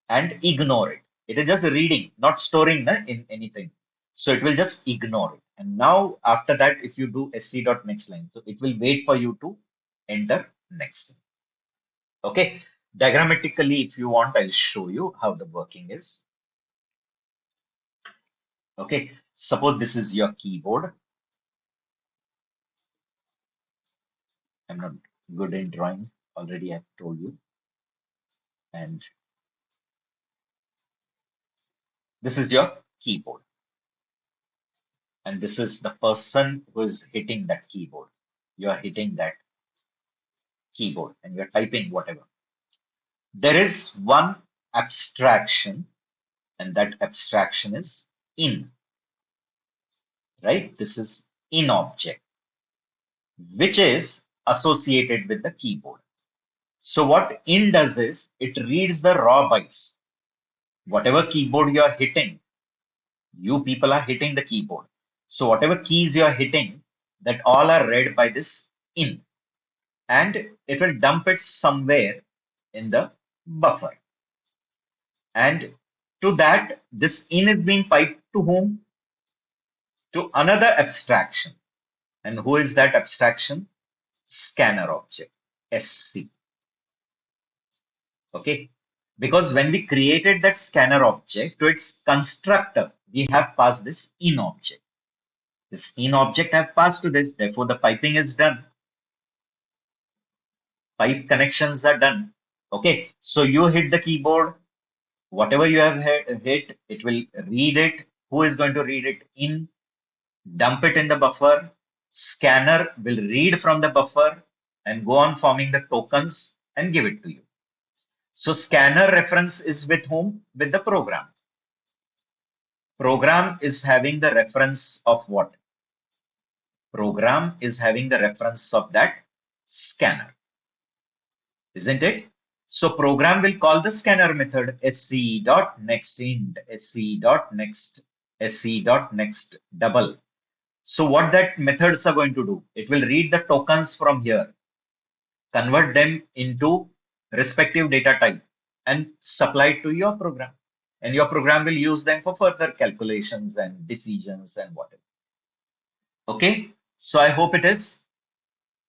and ignore it. It is just reading, not storing that in anything. So it will just ignore it. And now after that, if you do sc.nextLine, so it will wait for you to enter next thing. Okay. Diagrammatically, if you want, I'll show you how the working is. Okay. Suppose this is your keyboard. I'm not good in drawing. Already I've told you. And this is your keyboard. And this is the person who is hitting that keyboard. You are hitting that keyboard and you're typing whatever. There is one abstraction, and that abstraction is in, right? This is in object, which is associated with the keyboard. So what in does is it reads the raw bytes. Whatever keyboard you are hitting, you people are hitting the keyboard. So whatever keys you are hitting, that all are read by this in, and it will dump it somewhere in the buffer. And to that, this in is being piped to whom? To another abstraction. And who is that abstraction? Scanner object, SC. Okay. Because when we created that scanner object to its constructor, we have passed this in object. This in object have passed to this, therefore the piping is done. Pipe connections are done. Okay. So you hit the keyboard, whatever you have hit, it will read it. Who is going to read it? In. Dump it in the buffer. Scanner will read from the buffer and go on forming the tokens and give it to you. So scanner reference is with whom? With the program. Program is having the reference of what? Program is having the reference of that scanner, isn't it? So program will call the scanner method sc.nextInt, sc.next, sc.next double. So what that methods are going to do? It will read the tokens from here, convert them into respective data type and supply it to your program. And your program will use them for further calculations and decisions and whatever. Okay. So I hope it is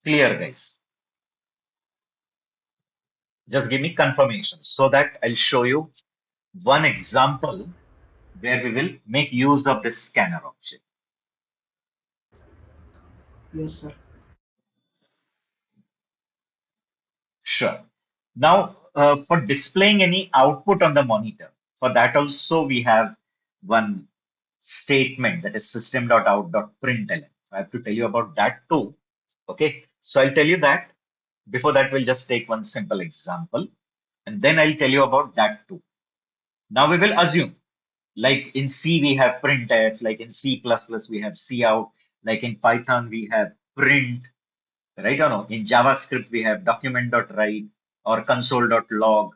clear, guys. Just give me confirmation so that I'll show you one example where we will make use of this scanner object. Yes, sir. Sure. Now, for displaying any output on the monitor, for that also we have one statement, that is system.out.println. I have to tell you about that too. Okay. So I'll tell you that. Before that, we'll just take one simple example and then I'll tell you about that too. Now we will assume Like in C, we have printf, like in C++, we have cout, like in Python, we have print, right or no? In JavaScript, we have document.write or console.log.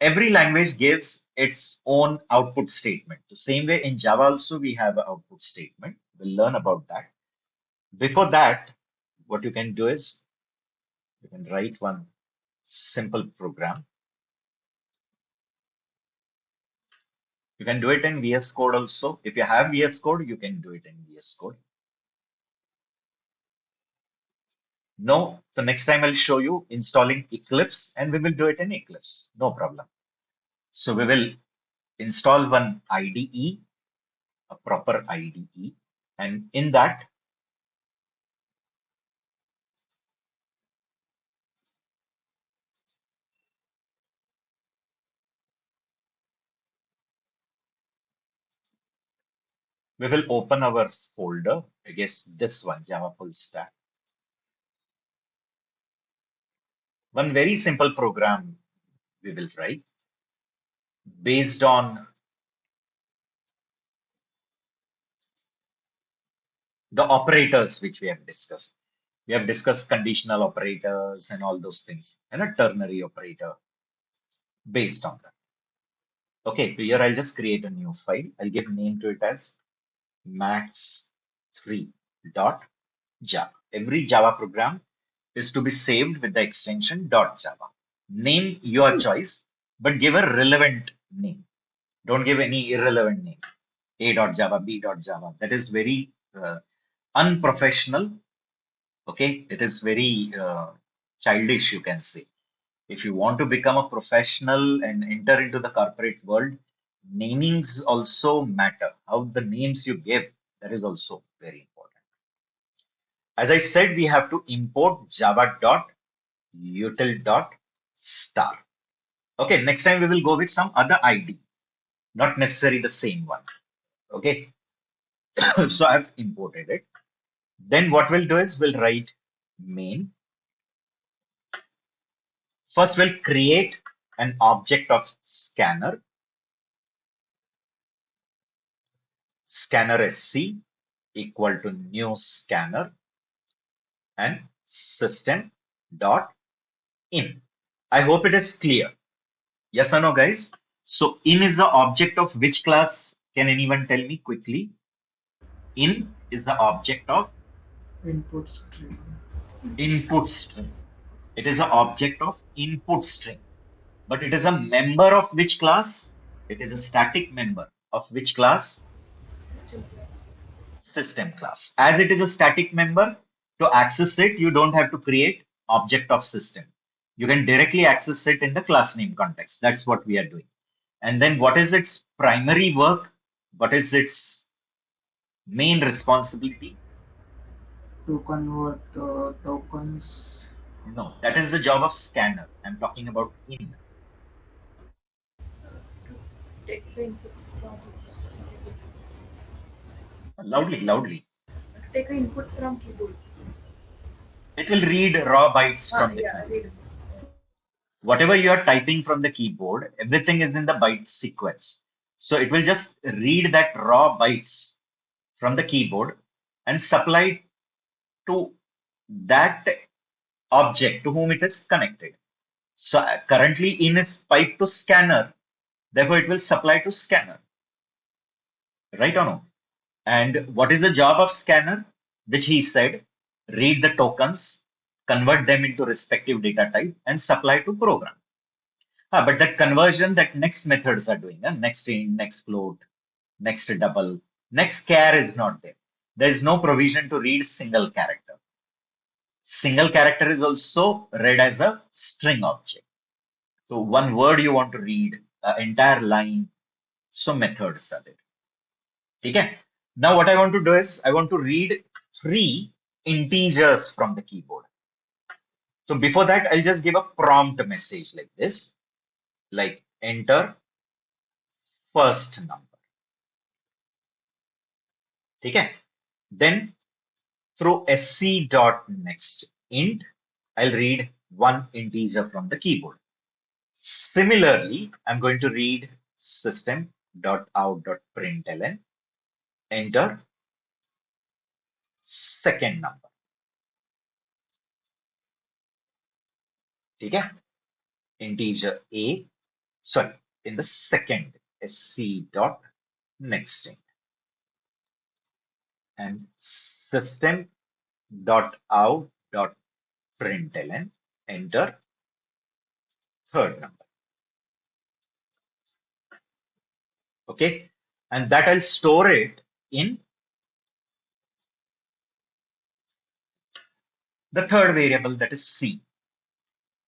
Every language gives its own output statement. The same way in Java also, we have an output statement. We'll learn about that. Before that, what you can do is you can write one simple program. You can do it in VS Code also. If you have VS Code, you can do it in VS Code. No, so next time I'll show you installing Eclipse and we will do it in Eclipse. No problem. So we will install one IDE, a proper IDE, and in that we will open our folder. I guess this one, Java Full Stack. One very simple program we will write based on the operators which we have discussed. We have discussed conditional operators and all those things, and a ternary operator based on that. Okay, so here I'll just create a new file. I'll give name to it as max3.java. Every Java program is to be saved with the extension .java. Name your choice, but give a relevant name. Don't give any irrelevant name. A.java, B.java. That is very unprofessional. Okay, it is very childish, you can say. If you want to become a professional and enter into the corporate world, namings also matter. How the names you give, that is also very important. As I said, we have to import java.util.star. Okay, next time we will go with some other ID, not necessarily the same one. Okay, so I've imported it. Then what we'll do is we'll write main. First, we'll create an object of scanner, scanner sc equal to new scanner and system dot in. I hope it is clear. Yes or no, guys? So in is the object of which class? Can anyone tell me quickly? In is the object of Input stream. input string. It is the object of input string. But it is a member of which class? It is a static member of which class? System class. System class. As it is a static member, to access it, you don't have to create object of system. You can directly access it in the class name context. That's what we are doing. And then what is its primary work? What is its main responsibility? To convert tokens. No, that is the job of scanner. I'm talking about in. To take the input from Loudly, loudly. to take the input from keyboard. It will read raw bytes Ah, from the yeah, keyboard. read. Whatever you are typing from the keyboard, everything is in the byte sequence. So it will just read that raw bytes from the keyboard and supply it to that object to whom it is connected. So currently in is piped to scanner, therefore it will supply to scanner, right or no? And what is the job of scanner? Which he said, read the tokens, convert them into respective data type and supply to program. But that conversion that next methods are doing, next int, next float, next double, next char is not there. There is no provision to read single character. Single character is also read as a string object. So one word you want to read, entire line, so methods are there. Okay. Now what I want to do is I want to read three integers from the keyboard. So before that, I'll just give a prompt message like this, like enter first number. Okay. Then through sc.next int, I'll read one integer from the keyboard. Similarly, I'm going to read system dot out dot println, enter second number. ठीक है? Integer a, sorry, in the second sc dot next int, and system dot out dot println, enter third number. Okay, and that I'll store it in the third variable, that is c.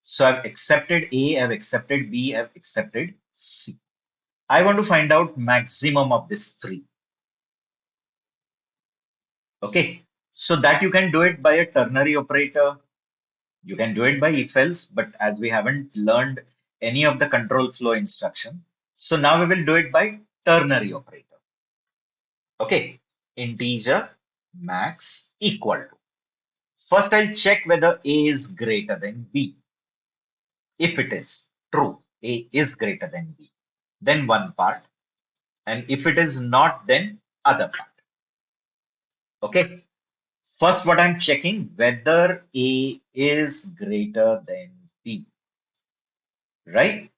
So I've accepted a, I've accepted b, I've accepted c. I want to find out maximum of this three. Okay, so that you can do it by a ternary operator. You can do it by if else, but as we haven't learned any of the control flow instruction, so now we will do it by ternary operator. Okay, integer max equal to. First, I'll check whether a is greater than b. If it is true, a is greater than b, then one part. And if it is not, then other part. Okay. First, what I'm checking whether a is greater than b, right?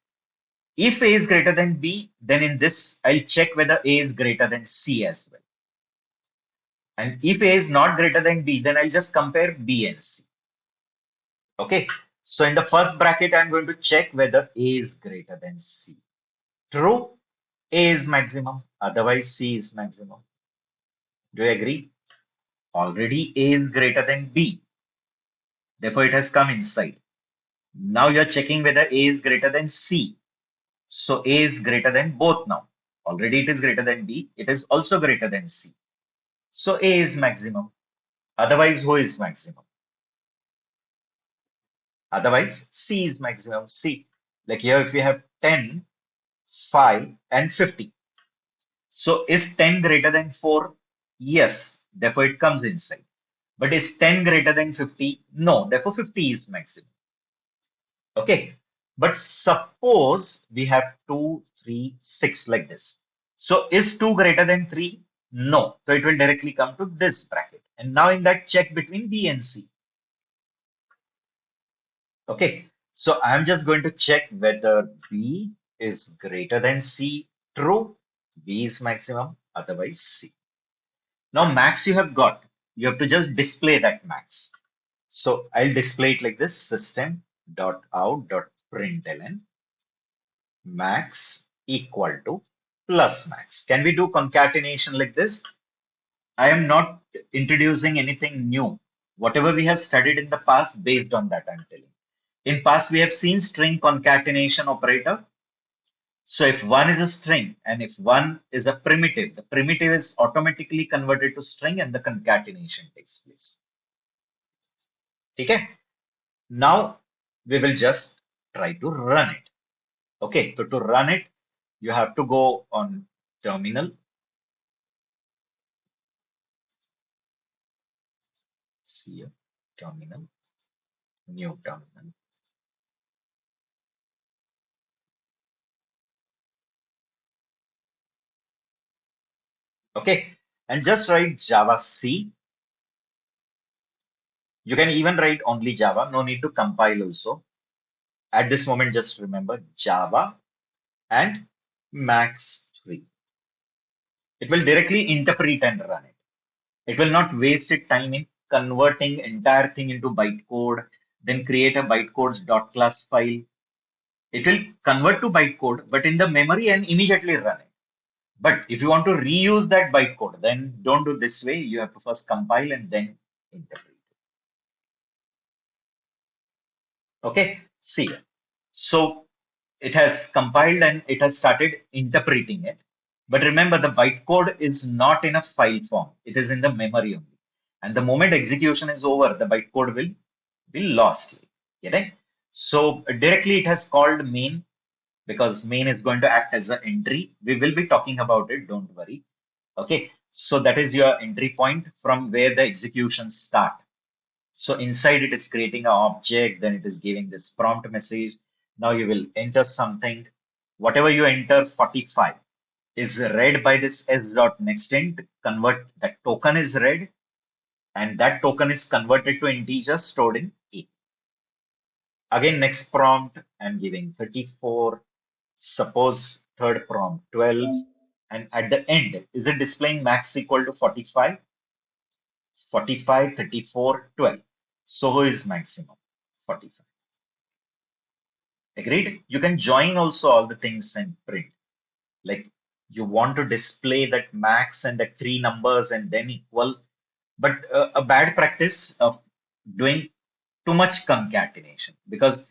If a is greater than b, then in this, I'll check whether a is greater than c as well. And if a is not greater than b, then I'll just compare b and c. Okay. So in the first bracket, I'm going to check whether a is greater than c. True, a is maximum, otherwise c is maximum. Do you agree? Already a is greater than b, therefore it has come inside. Now you're checking whether a is greater than c. So a is greater than both now. Already it is greater than b, it is also greater than c. So a is maximum. Otherwise, who is maximum? Otherwise, c is maximum. C. Like here, if we have 10, 5, and 50. So is 10 greater than 4? Yes. Therefore, it comes inside. But is 10 greater than 50? No. Therefore, 50 is maximum. Okay. But suppose we have 2, 3, 6 like this. So is 2 greater than 3? No. So it will directly come to this bracket. And now in that, check between B and C. Okay. So I'm just going to check whether B is greater than C. True. B is maximum. Otherwise C. Now max you have got. You have to just display that max. So I'll display it like this: system dot out dot println max equal to plus max. Can we do concatenation like this? I am not introducing anything new. Whatever we have studied in the past, based on that, I'm telling. In past, we have seen string concatenation operator. So if one is a string and if one is a primitive, the primitive is automatically converted to string and the concatenation takes place. Okay. Now we will just try to run it. Okay. So to run it, you have to go on terminal. See here, terminal, new terminal. Okay. And just write Java C. You can even write only Java. No need to compile also. At this moment, just remember Java and max 3. It will directly interpret and run it. It will not waste its time in converting entire thing into bytecode, then create a bytecodes dot class file. It will convert to bytecode, but in the memory and immediately run it. But if you want to reuse that bytecode, then don't do this way. You have to first compile and then interpret. Okay, see. So it has compiled and it has started interpreting it. But remember, the bytecode is not in a file form. It is in the memory only. And the moment execution is over, the bytecode will be lost. Get it? So directly it has called main because main is going to act as an entry. We will be talking about it. Don't worry. Okay. So that is your entry point from where the execution start. So inside it is creating an object, then it is giving this prompt message. Now you will enter something, whatever you enter 45. is read by this s dot next int, convert that token is read, and that token is converted to integer stored in A. Again, next prompt, I'm giving 34. Suppose third prompt 12. And at the end, is it displaying max equal to 45? 45, 34, 12. So who is maximum? 45. Agreed? You can join also all the things and print. Like you want to display that max and the three numbers and then equal. But a bad practice of doing too much concatenation, because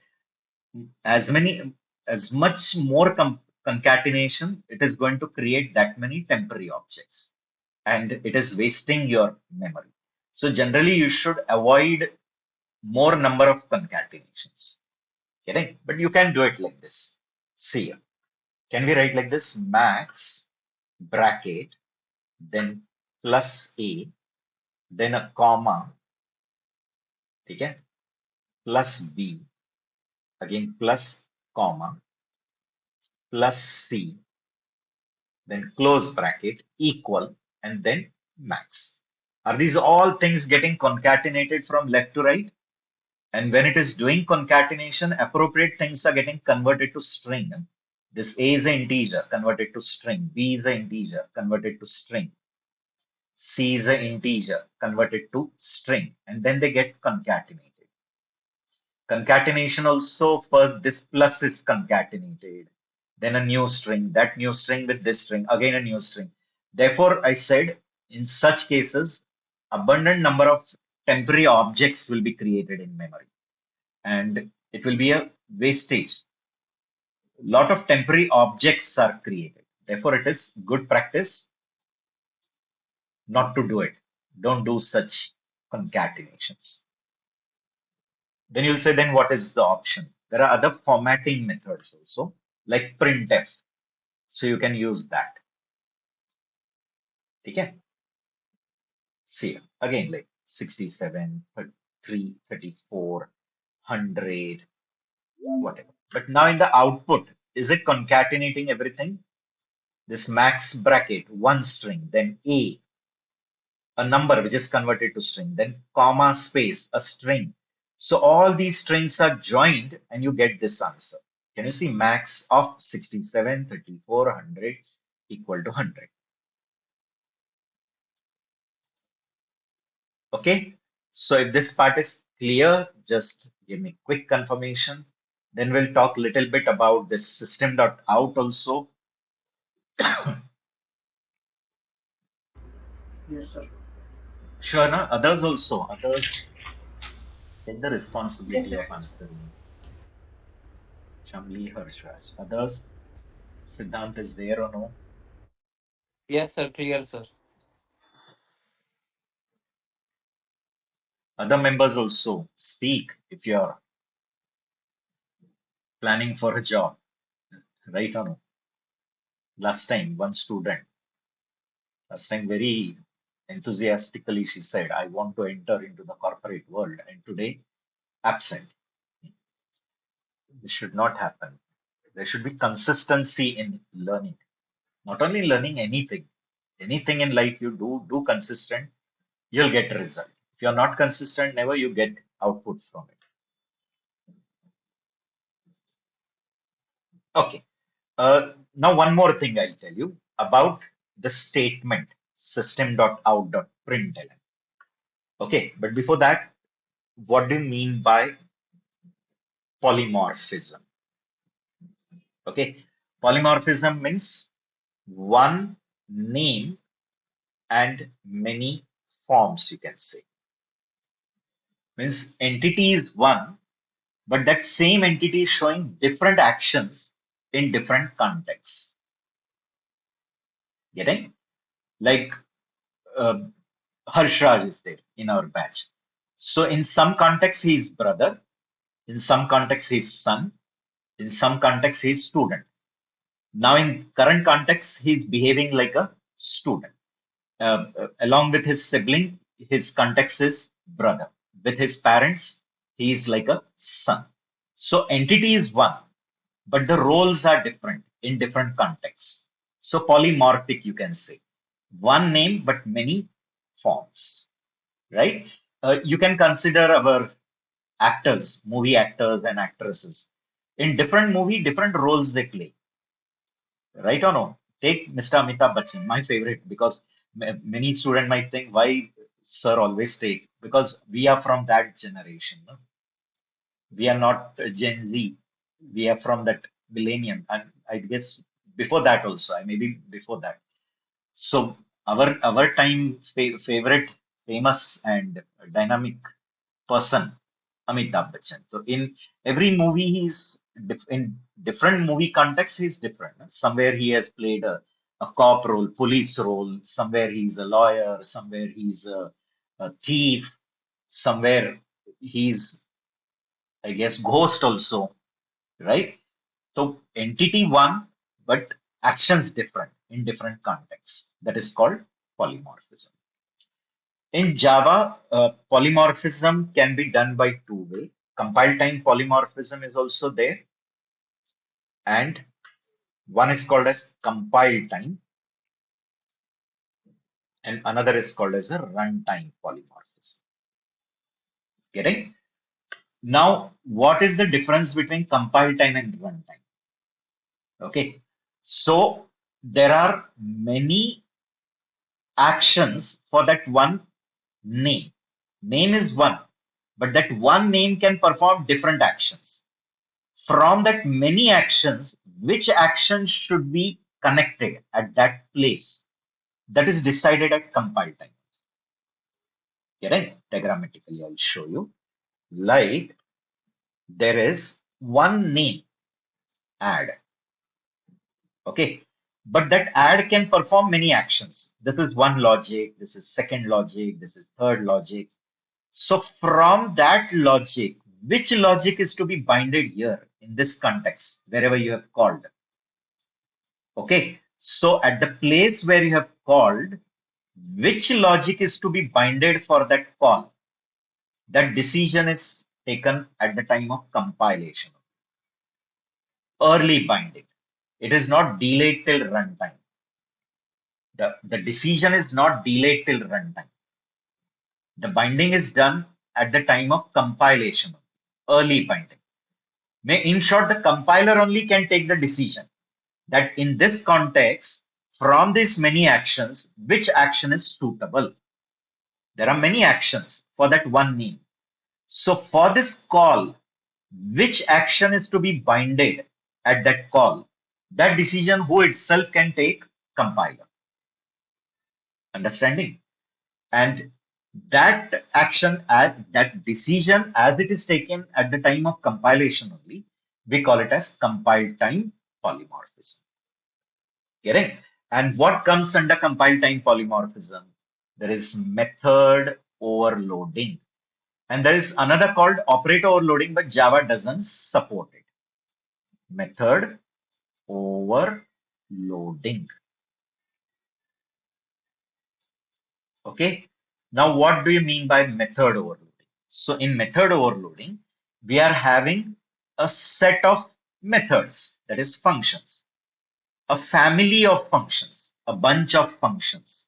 as many as much more concatenation, it is going to create that many temporary objects and it is wasting your memory. So generally you should avoid more number of concatenations. Getting? But you can do it like this. See here. Can we write like this? Max bracket, then plus a, then a comma, okay, plus b, again plus comma, plus c, then close bracket, equal, and then max. Are these all things getting concatenated from left to right? And when it is doing concatenation, appropriate things are getting converted to string. This A is an integer, converted to string. B is an integer, converted to string. C is an integer, converted to string. And then they get concatenated. Concatenation also, first this plus is concatenated, then a new string, that new string with this string, again a new string. Therefore, I said in such cases, abundant number of temporary objects will be created in memory and it will be a wastage. Lot of temporary objects are created. Therefore, it is good practice not to do it. Don't do such concatenations. Then you'll say, then what is the option? There are other formatting methods also, like printf. So you can use that. Okay. See, again, like 67, 33, 34, 100, whatever. But now in the output, is it concatenating everything? This max bracket, one string, then a number which is converted to string, then comma space, a string. So all these strings are joined and you get this answer. Can you see max of 67, 34, 100 equal to 100? Okay. So if this part is clear, just give me quick confirmation. Then we'll talk a little bit about this system.out also. Yes, sir. Sure, na? Others also. Others take the Yes, responsibility sir. of answering. Shamli, Harshras. Others, Siddhant is there or no? Yes, sir. Clear, sir. Other members also speak if you're planning for a job, right or no? Last time, one student, last time very enthusiastically she said, I want to enter into the corporate world, and today absent. This should not happen. There should be consistency in learning. Not only learning anything in life you do, do consistent, you'll get a result. If you're not consistent, never you get output from it. Okay. Now, one more thing I'll tell you about the statement system.out.println. Okay, but before that, what do you mean by polymorphism? Okay, polymorphism means one name and many forms, you can say. Means entity is one, but that same entity is showing different actions in different contexts. Getting? Like uh, Harshraj is there in our batch. So in some context, he is brother. In some context, he is son. In some context, he is student. Now in current context, he is behaving like a student. Along with his sibling, his context is brother. With his parents, he is like a son. So entity is one, but the roles are different in different contexts. So polymorphic, you can say. One name, but many forms, right? You can consider our actors, movie actors and actresses. In different movie, different roles they play, right or no? Take Mr. Amitabh Bachchan, my favorite, because many students might think why sir always take, because we are from that generation. No? We are not Gen Z. We are from that millennium, and I guess before that also, I maybe before that. So our time favorite, famous and dynamic person, Amitabh Bachchan. So in every movie, in different movie contexts, he's different. Somewhere he has played a cop role, police role. Somewhere he's a lawyer. Somewhere he's a thief. Somewhere he's, I guess, ghost also, right? So entity one, but actions different in different contexts. That is called polymorphism. In Java, polymorphism can be done by two ways. Compile time polymorphism is also there, and one is called as compile time, and another is called as the runtime polymorphism. Getting? Now, what is the difference between compile time and runtime? Okay, so there are many actions for that one name. Name is one, but that one name can perform different actions. From that many actions, which action should be connected at that place? That is decided at compile time. Correct? Diagrammatically, I'll show you. Like there is one name, add. Okay. But that add can perform many actions. This is one logic, this is second logic, this is third logic. So from that logic, which logic is to be binded here in this context, wherever you have called? Okay, so at the place where you have called, which logic is to be binded for that call? That decision is taken at the time of compilation. Early binding. It is not delayed till runtime. The decision is not delayed till runtime. The binding is done at the time of compilation. Early binding. In short, the compiler only can take the decision that in this context, from these many actions, which action is suitable? There are many actions for that one name. So for this call, which action is to be binded at that call? That decision who itself can take? Compiler. Understanding? And that action, that decision as it is taken at the time of compilation only, we call it as compile time polymorphism. Getting? And what comes under compile time polymorphism? There is method overloading. And there is another called operator overloading, but Java doesn't support it. Method overloading. Okay. Now, what do you mean by method overloading? So in method overloading, we are having a set of methods, that is functions, a family of functions, a bunch of functions,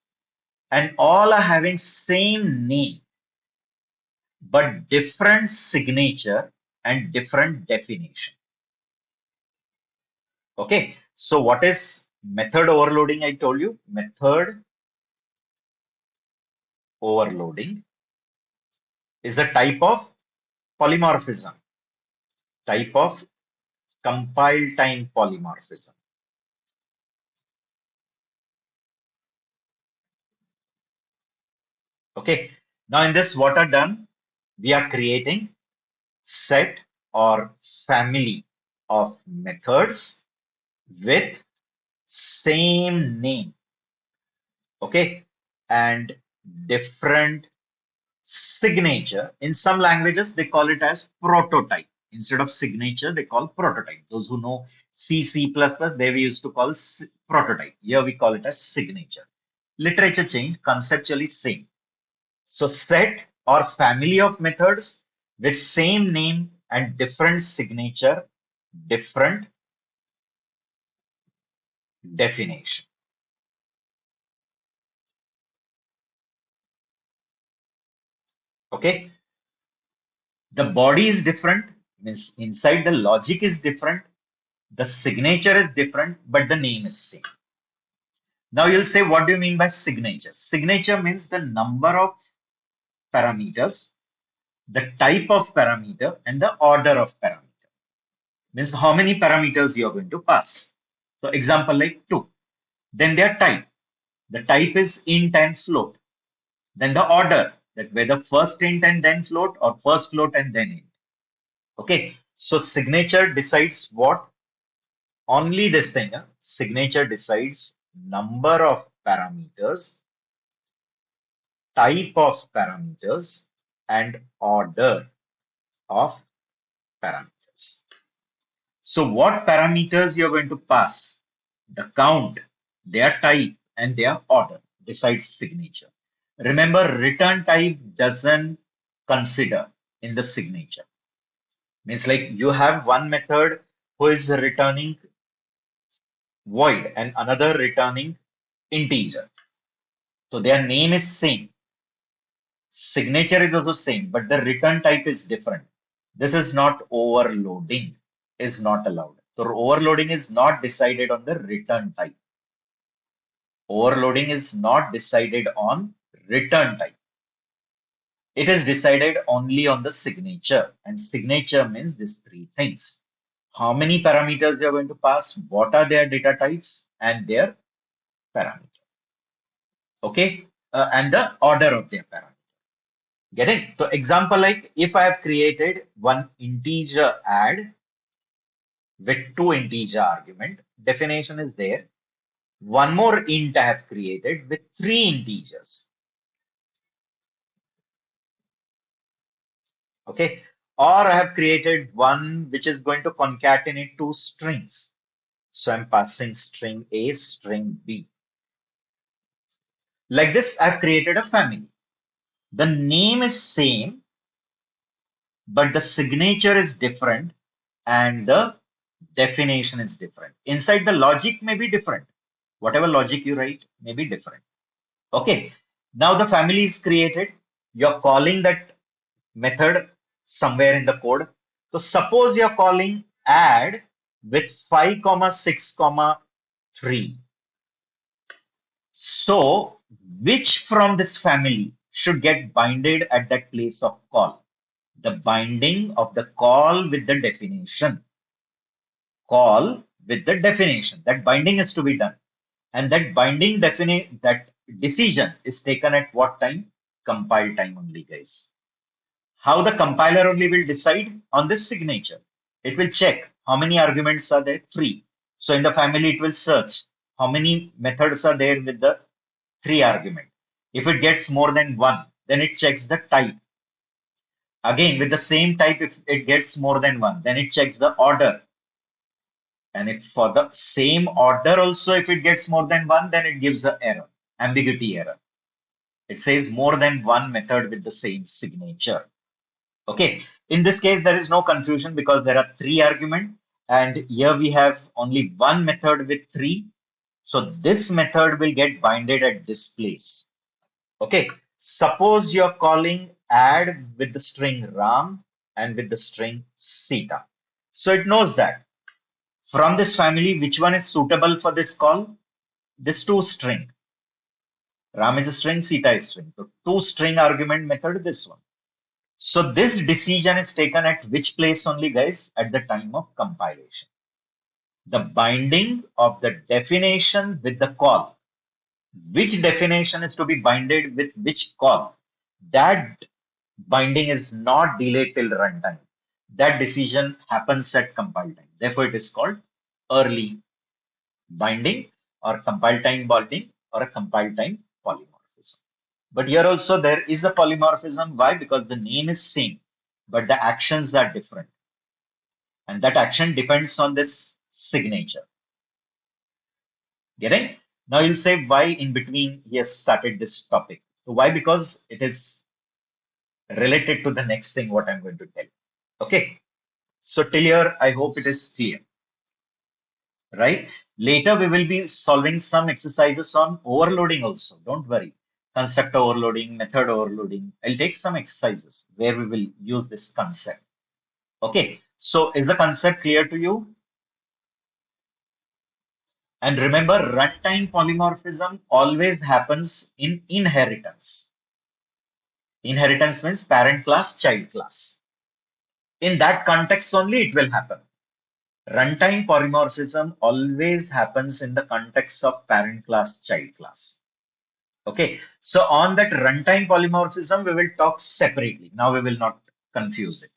and all are having same name, but different signature and different definition. Okay, so what is method overloading? I told you method overloading is a type of polymorphism, type of compile time polymorphism. Okay, now in this, what are done? We are creating set or family of methods with same name. Okay, and different signature. In some languages, they call it as prototype. Instead of signature, they call prototype. Those who know C, C++, they we used to call prototype. Here we call it as signature. Literature change, conceptually same. So set or family of methods with same name and different signature, different definition. Okay. The body is different, means inside the logic is different, the signature is different, but the name is same. Now you'll say, what do you mean by signature? Signature means the number of parameters, the type of parameter, and the order of parameter. Means how many parameters you are going to pass. So example like 2. Then their type. The type is int and float. Then the order, that whether first int and then float or first float and then int. Okay. So signature decides what? Only this thing. Signature decides number of parameters, type of parameters, and order of parameters. So what parameters you're going to pass? The count, their type, and their order decides signature. Remember, return type doesn't consider in the signature. Means like you have one method who is returning void and another returning integer. So their name is same. Signature is also same, but the return type is different. This is not overloading, is not allowed. So overloading is not decided on the return type. Overloading is not decided on return type. It is decided only on the signature. And signature means these three things. How many parameters you are going to pass, what are their data types, and their parameter. Okay? And the order of their parameter. Getting? So example like if I have created one integer add with two integer argument, definition is there. One more int I have created with three integers. Okay. Or I have created one which is going to concatenate two strings. So I'm passing string A, string B. Like this, I've created a family. The name is same, but the signature is different and the definition is different. Inside the logic may be different. Whatever logic you write may be different. Okay. Now the family is created. You're calling that method somewhere in the code. So suppose you're calling add with 5 comma 6 comma 3. So which from this family should get binded at that place of call? The binding of the call with the definition. Call with the definition. That binding is to be done. And that binding that decision is taken at what time? Compile time only, guys. How the compiler only will decide on this signature. It will check how many arguments are there? 3. So in the family, it will search how many methods are there with the 3 argument. If it gets more than 1, then it checks the type. Again, with the same type, if it gets more than 1, then it checks the order. And if for the same order also, if it gets more than 1, then it gives the error, ambiguity error. It says more than one method with the same signature. Okay. In this case, there is no confusion because there are 3 arguments and here we have only one method with 3. So this method will get binded at this place. Okay. Suppose you're calling add with the string Ram and with the string Sita. So it knows that from this family, which one is suitable for this call? This two string. Ram is a string, Sita is string. So two string argument method, this one. So this decision is taken at which place only, guys? At the time of compilation. The binding of the definition with the call. Which definition is to be binded with which call? That binding is not delayed till runtime. That decision happens at compile time. Therefore, it is called early binding or compile time binding or a compile time polymorphism. But here also there is a polymorphism. Why? Because the name is same, but the actions are different. And that action depends on this signature. Getting? Now you'll say why in between he has started this topic. So why? Because it is related to the next thing what I'm going to tell. Okay. So till here, I hope it is clear. right? Later, we will be solving some exercises on overloading also. Don't worry. Constructor overloading, method overloading. I'll take some exercises where we will use this concept. Okay. So is the concept clear to you? And remember, runtime polymorphism always happens in inheritance. Inheritance means parent class, child class. In that context only, it will happen. Runtime polymorphism always happens in the context of parent class, child class. Okay, so on that runtime polymorphism, we will talk separately. Now we will not confuse it.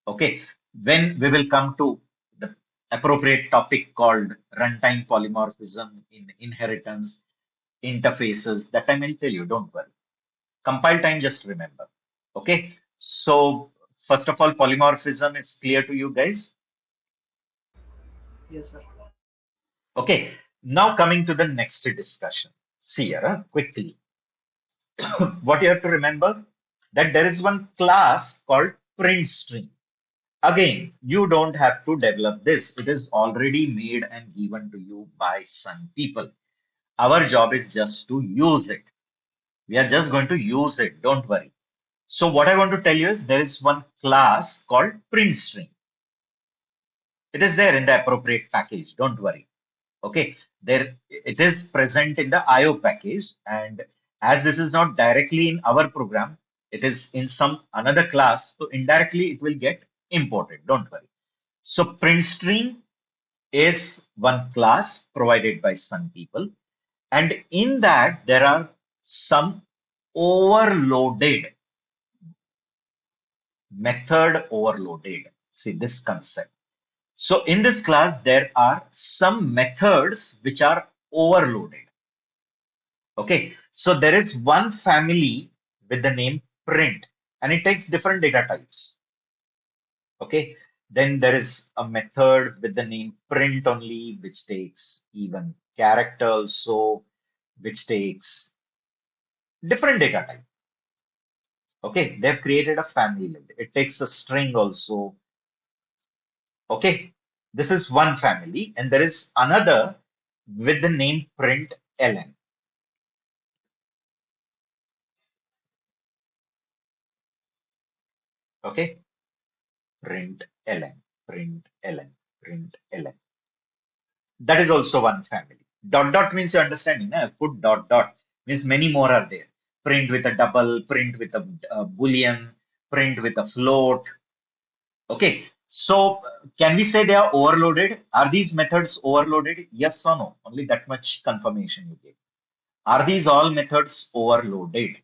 Okay, when we will come to the appropriate topic called runtime polymorphism in inheritance interfaces, that time I'll tell you, don't worry. Compile time, just remember. Okay, so first of all, polymorphism is clear to you guys. Yes, sir. Okay, now coming to the next discussion. See here, quickly. What you have to remember that there is one class called print string. Again, you don't have to develop this. It is already made and given to you by some people. Our job is just to use it. We are just going to use it. Don't worry. So what I want to tell you is there is one class called print string. It is there in the appropriate package. Don't worry. Okay, there it is present in the IO package, and as this is not directly in our program, it is in some another class, so indirectly it will get imported. Don't worry. So print string is one class provided by some people, and in that there are some overloaded method overloaded. See this concept. So in this class, there are some methods which are overloaded. Okay, so there is one family with the name print and it takes different data types. Okay, then there is a method with the name print only, which takes even character also, which takes different data type. Okay, they've created a family like that. It takes a string also. Okay, this is one family, and there is another with the name print ln. Okay, print ln, print ln, print ln. That is also one family. Dot dot means you understanding. Na? Put dot dot means many more are there. Print with a double, print with a boolean, print with a float. Okay, so can we say they are overloaded? Are these methods overloaded? Yes or no? Only that much confirmation you gave. Are these all methods overloaded?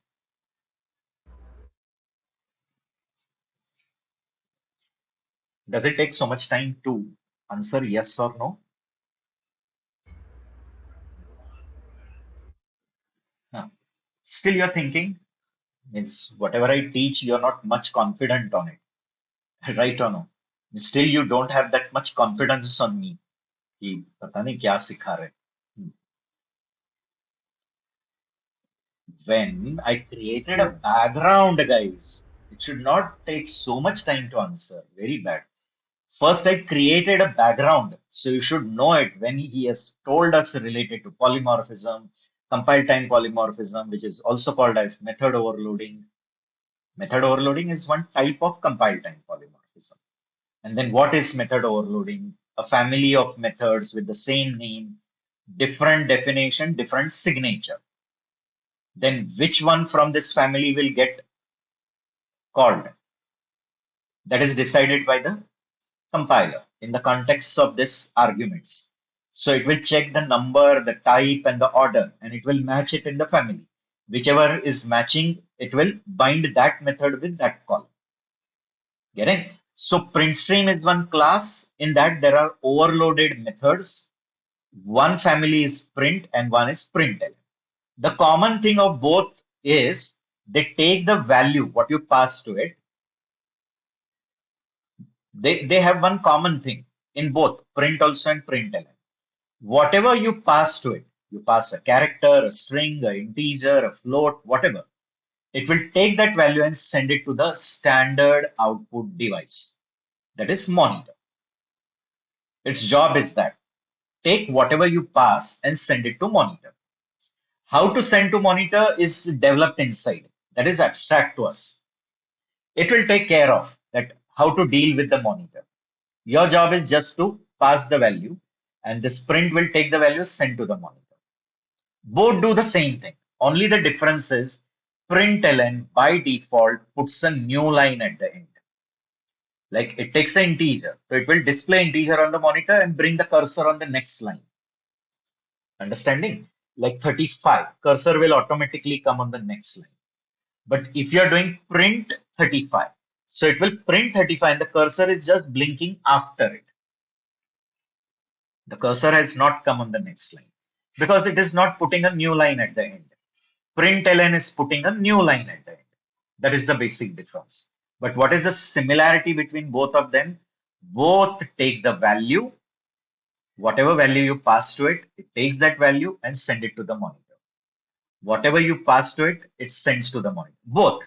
Does it take so much time to answer yes or no? Huh. Still you're thinking, means whatever I teach, you're not much confident on it. Right or no? Still, you don't have that much confidence on me कि पता नहीं क्या सिखा रहे. Hmm. When I created a Yes. background, guys, it should not take so much time to answer. Very bad. First, I created a background, so you should know it when he has told us related to polymorphism, compile time polymorphism, which is also called as method overloading. Method overloading is one type of compile time polymorphism. And then what is method overloading? A family of methods with the same name, different definition, different signature. Then which one from this family will get called? That is decided by the compiler in the context of this arguments. So it will check the number, the type, and the order, and it will match it in the family. Whichever is matching, it will bind that method with that call. Getting? So print stream is one class. In that there are overloaded methods. One family is print and one is println. The common thing of both is they take the value, what you pass to it. They have one common thing in both print also and println. Whatever you pass to it, you pass a character, a string, an integer, a float, whatever. It will take that value and send it to the standard output device. That is monitor. Its job is that. take whatever you pass and send it to monitor. How to send to monitor is developed inside. That is abstract to us. It will take care of that how to deal with the monitor. Your job is just to pass the value and the sprint will take the value sent to the monitor. Both do the same thing. Only the difference is println by default puts a new line at the end. Like it takes the integer. So it will display integer on the monitor and bring the cursor on the next line. Understanding? Like 35, cursor will automatically come on the next line. But if you are doing print 35, so it will print 35 and the cursor is just blinking after it. The cursor has not come on the next line because it is not putting a new line at the end. Println is putting a new line at the end. That is the basic difference. But what is the similarity between both of them? Both take the value, whatever value you pass to it, it takes that value and send it to the monitor. Whatever you pass to it, it sends to the monitor. Both.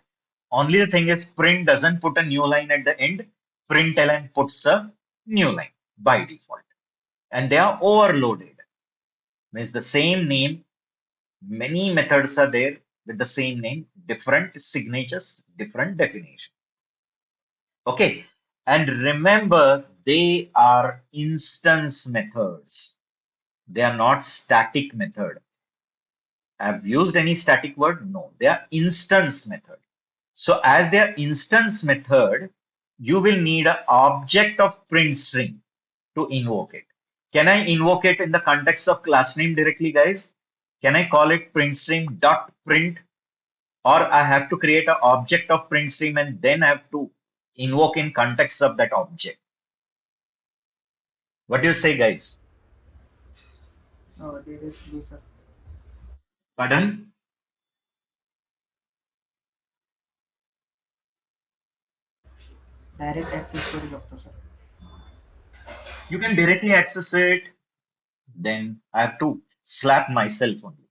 Only the thing is print doesn't put a new line at the end. Println puts a new line by default. And they are overloaded. Means the same name, many methods are there with the same name, different signatures, different definition. Okay. And remember, they are instance methods. They are not static method. Have used any static word? No, they are instance method. So as their instance method, you will need an object of print string to invoke it. Can I invoke it in the context of class name directly, guys? Can I call it print stream dot print, or I have to create an object of print stream and then I have to invoke in context of that object? What do you say, guys? Directly, sir. Pardon? Direct access करू शकतो sir. You can directly access it, then I have to slap myself only.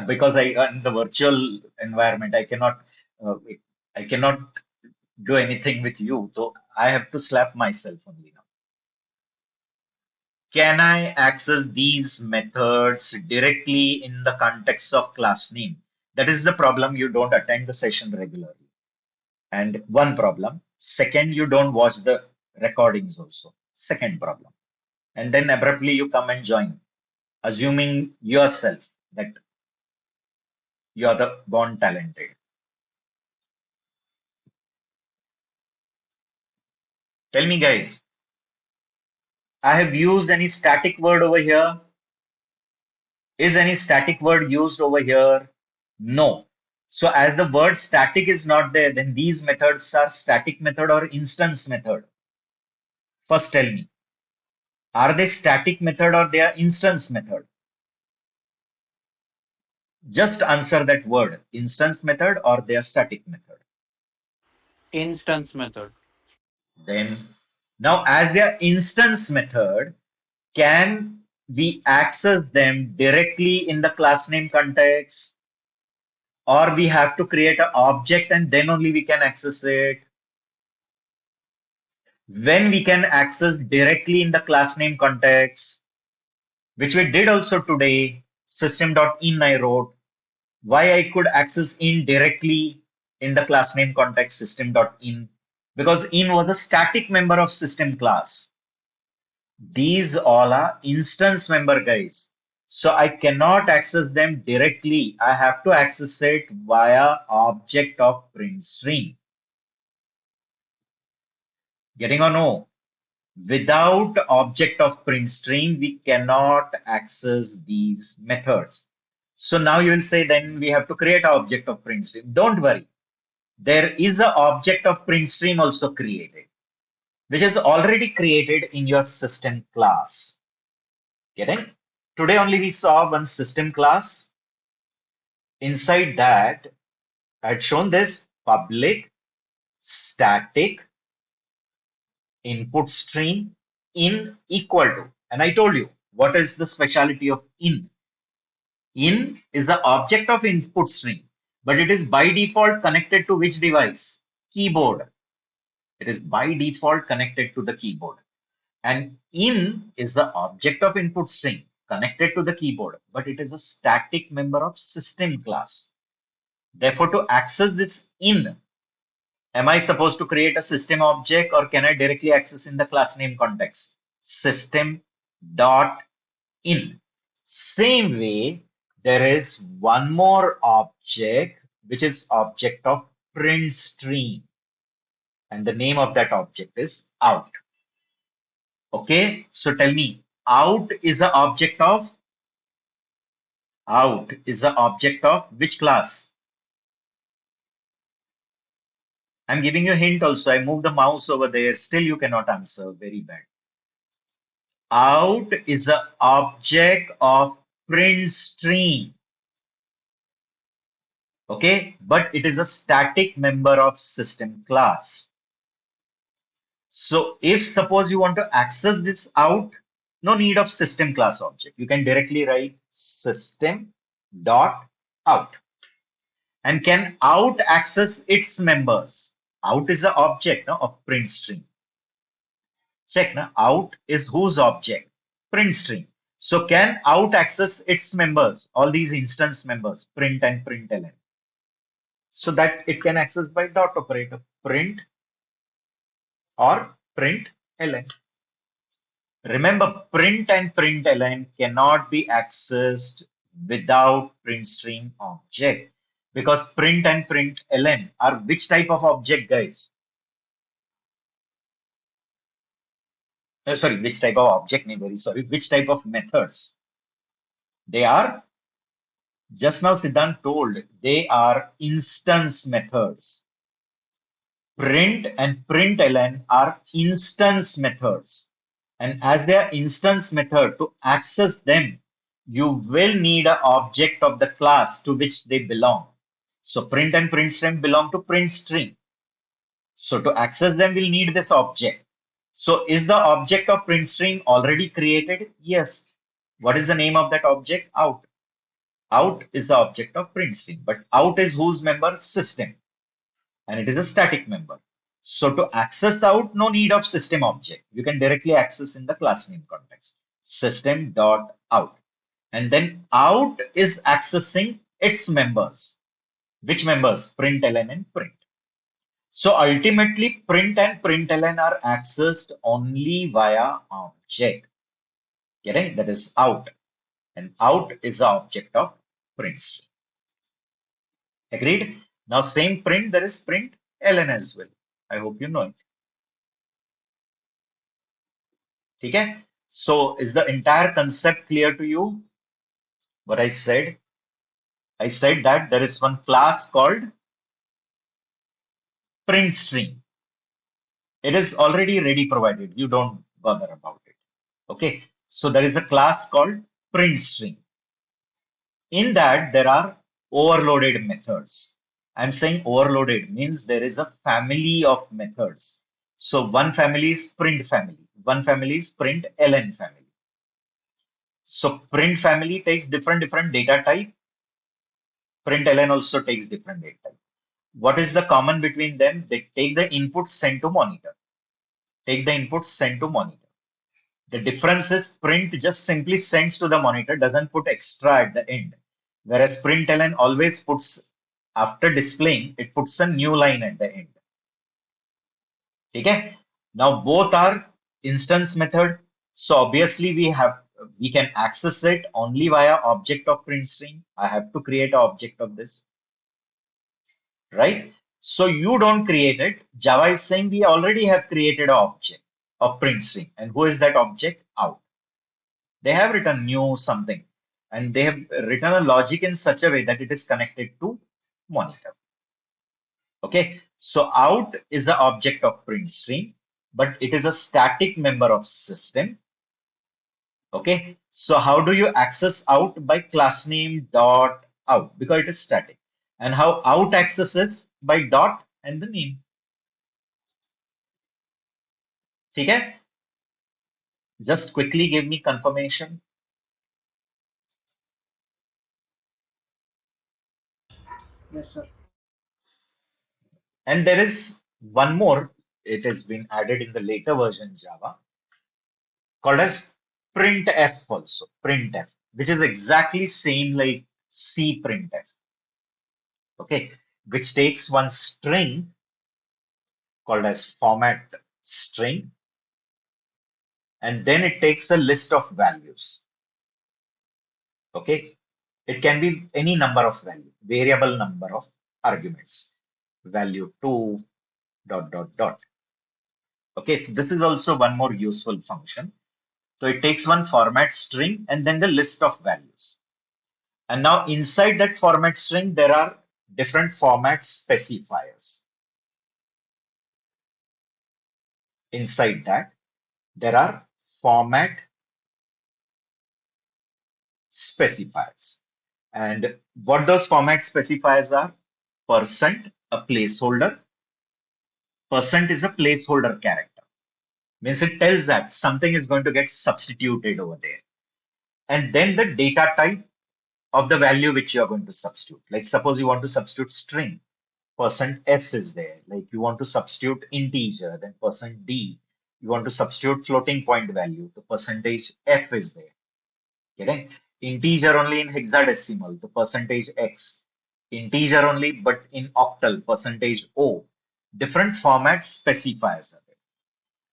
Because I in the virtual environment, I cannot do anything with you. So I have to slap myself only now. Can I access these methods directly in the context of class name? That is the problem. You don't attend the session regularly. And one problem. Second, you don't watch the recordings also. Second problem. And then abruptly you come and join, assuming yourself that you are the born talented. Tell me, guys, I have used any static word over here? Is any static word used over here? No. So as the word static is not there, then these methods are static method or instance method. First tell me, are they static method or they are instance method? Just answer that word, instance method or they are static method. Instance method. Then now as their instance method, can we access them directly in the class name context, or we have to create an object and then only we can access it? When we can access directly in the class name context, which we did also today, system.in I wrote, why I could access in directly in the class name context system.in, because in was a static member of system class. These all are instance member, guys. So I cannot access them directly. I have to access it via object of print string. Getting or no? Without object of print string, we cannot access these methods. So now you will say, then we have to create an object of print stream. Don't worry. There is an object of print stream also created, which is already created in your system class. Getting? Today only we saw one system class. Inside that, I had shown this public static input stream in equal to. And I told you, what is the speciality of in? In is the object of input stream, but it is by default connected to which device? Keyboard. It is by default connected to the keyboard. And in is the object of input string connected to the keyboard, but it is a static member of system class. Therefore, to access this in, am I supposed to create a system object or can I directly access in the class name context? System dot in. Same way, there is one more object which is object of print stream, and the name of that object is out. Okay, so tell me, out is the object of which class? I'm giving you a hint also. I move the mouse over there. Still, you cannot answer. Very bad. Out is the object of print stream. Okay, but it is a static member of system class. So if suppose you want to access this out, no need of system class object. You can directly write system dot out. And can out access its members? Out is the object no, of print string. Check now. Out is whose object? Print string. So can out access its members? All these instance members, print and println. So that it can access by dot operator, print or println. Remember, print and println cannot be accessed without print string object because print and println are which type of object, guys? Sorry, which type of object? No, very sorry. Which type of methods? They are, just now Siddhant told, they are instance methods. Print and println are instance methods. And as they are instance method, to access them, you will need an object of the class to which they belong. So print and print string belong to print string. So to access them, we'll need this object. So is the object of print string already created? Yes. What is the name of that object? Out. Out is the object of print string, but out is whose member? System. And it is a static member. So to access out, no need of system object. You can directly access in the class name context. System dot out. And then out is accessing its members. Which members? Println and print. So ultimately, print and println are accessed only via object. Getting that is out, and out is the object of print string. Agreed? Now same print, there is print ln as well. I hope you know it. Okay? So is the entire concept clear to you? What I said? I said that there is one class called print string. It is already ready provided. You don't bother about it. Okay. So there is a class called print string. In that, there are overloaded methods. I'm saying overloaded means there is a family of methods. So one family is print family, one family is print ln family. So print family takes different data type. Print ln also takes different data type. What is the common between them? They take the input sent to monitor. Take the input sent to monitor. The difference is print just simply sends to the monitor, doesn't put extra at the end. Whereas println always puts, after displaying, it puts a new line at the end. Okay? Now both are instance method. So obviously we can access it only via object of print string. I have to create an object of this, right? So you don't create it. Java is saying we already have created an object of print string. And who is that object? Out. They have written new something and they have written a logic in such a way that it is connected to monitor. Okay, so out is the object of print string, but it is a static member of system. Okay, so how do you access out? By class name dot out because it is static. And how out accesses? By dot and the name. Okay, just quickly give me confirmation. Yes, sir. And there is one more. It has been added in the later version Java. called as printf also, printf, which is exactly same like C printf, okay, which takes one string called as format string, and then it takes a list of values, okay. It can be any number of value, variable number of arguments, value 2, dot, dot, dot. Okay, this is also one more useful function. So it takes one format string and then the list of values. And now inside that format string, there are different format specifiers. Inside that, there are format specifiers. And what those format specifiers are? Percent, a placeholder. Percent is a placeholder character. Means it tells that something is going to get substituted over there. And then the data type of the value which you are going to substitute. Like suppose you want to substitute string, percent %s is there. Like you want to substitute integer, then percent %d. You want to substitute floating point value, the percentage %f is there. Getting integer only in hexadecimal, the percentage %x. Integer only, but in octal, percentage %o. Different format specifiers are there.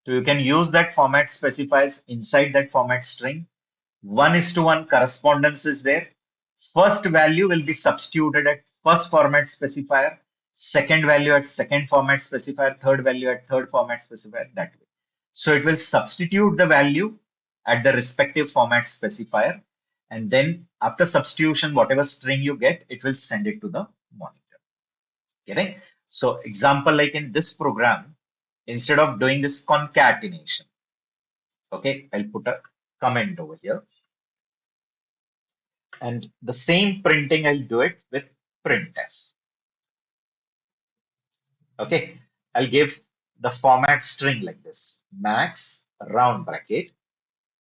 So you can use that format specifiers inside that format string. 1:1 correspondence is there. First value will be substituted at first format specifier, second value at second format specifier, third value at third format specifier, that way. So it will substitute the value at the respective format specifier, and then after substitution, whatever string you get, it will send it to the monitor. Getting? So example, like in this program, instead of doing this concatenation, okay, I'll put a comment over here. And the same printing, I'll do it with printf. Okay, I'll give the format string like this: max round bracket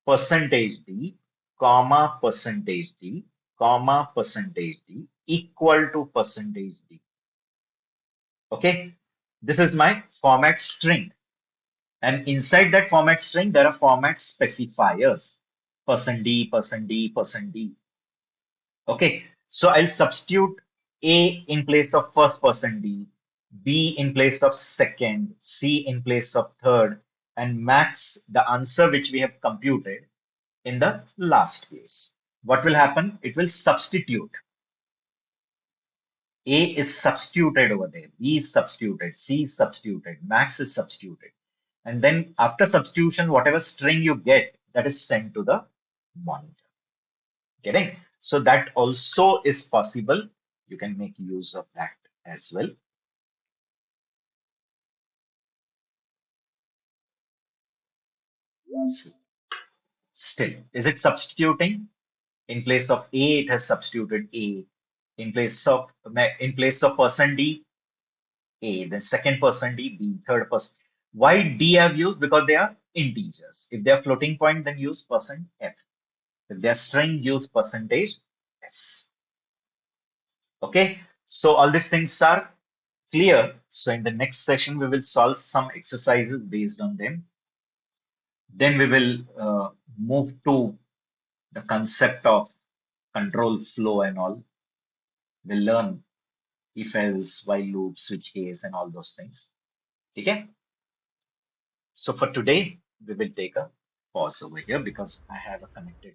percentage d comma percentage d comma percentage d equal to percentage d. Okay, this is my format string, and inside that format string there are format specifiers: percent d, percent d, percent d. Okay, so I'll substitute A in place of first person D, B in place of second, C in place of third, and max the answer which we have computed in the last case. What will happen? It will substitute. A is substituted over there, B is substituted, C is substituted, max is substituted. And then after substitution, whatever string you get, that is sent to the monitor. Getting? So that also is possible. You can make use of that as well. Still, is it substituting? In place of A, it has substituted A. In place of person D, A. Then second person D, B. Third person. Why D I've used? Because they are integers. If they are floating point, then use percent %f. If they are string, use percentage %s. Okay. So all these things are clear. So in the next session, we will solve some exercises based on them. Then we will move to the concept of control flow and all. We'll learn if else, while loop, switch case, and all those things. Okay. So for today, we will take a pause over here because I have a connected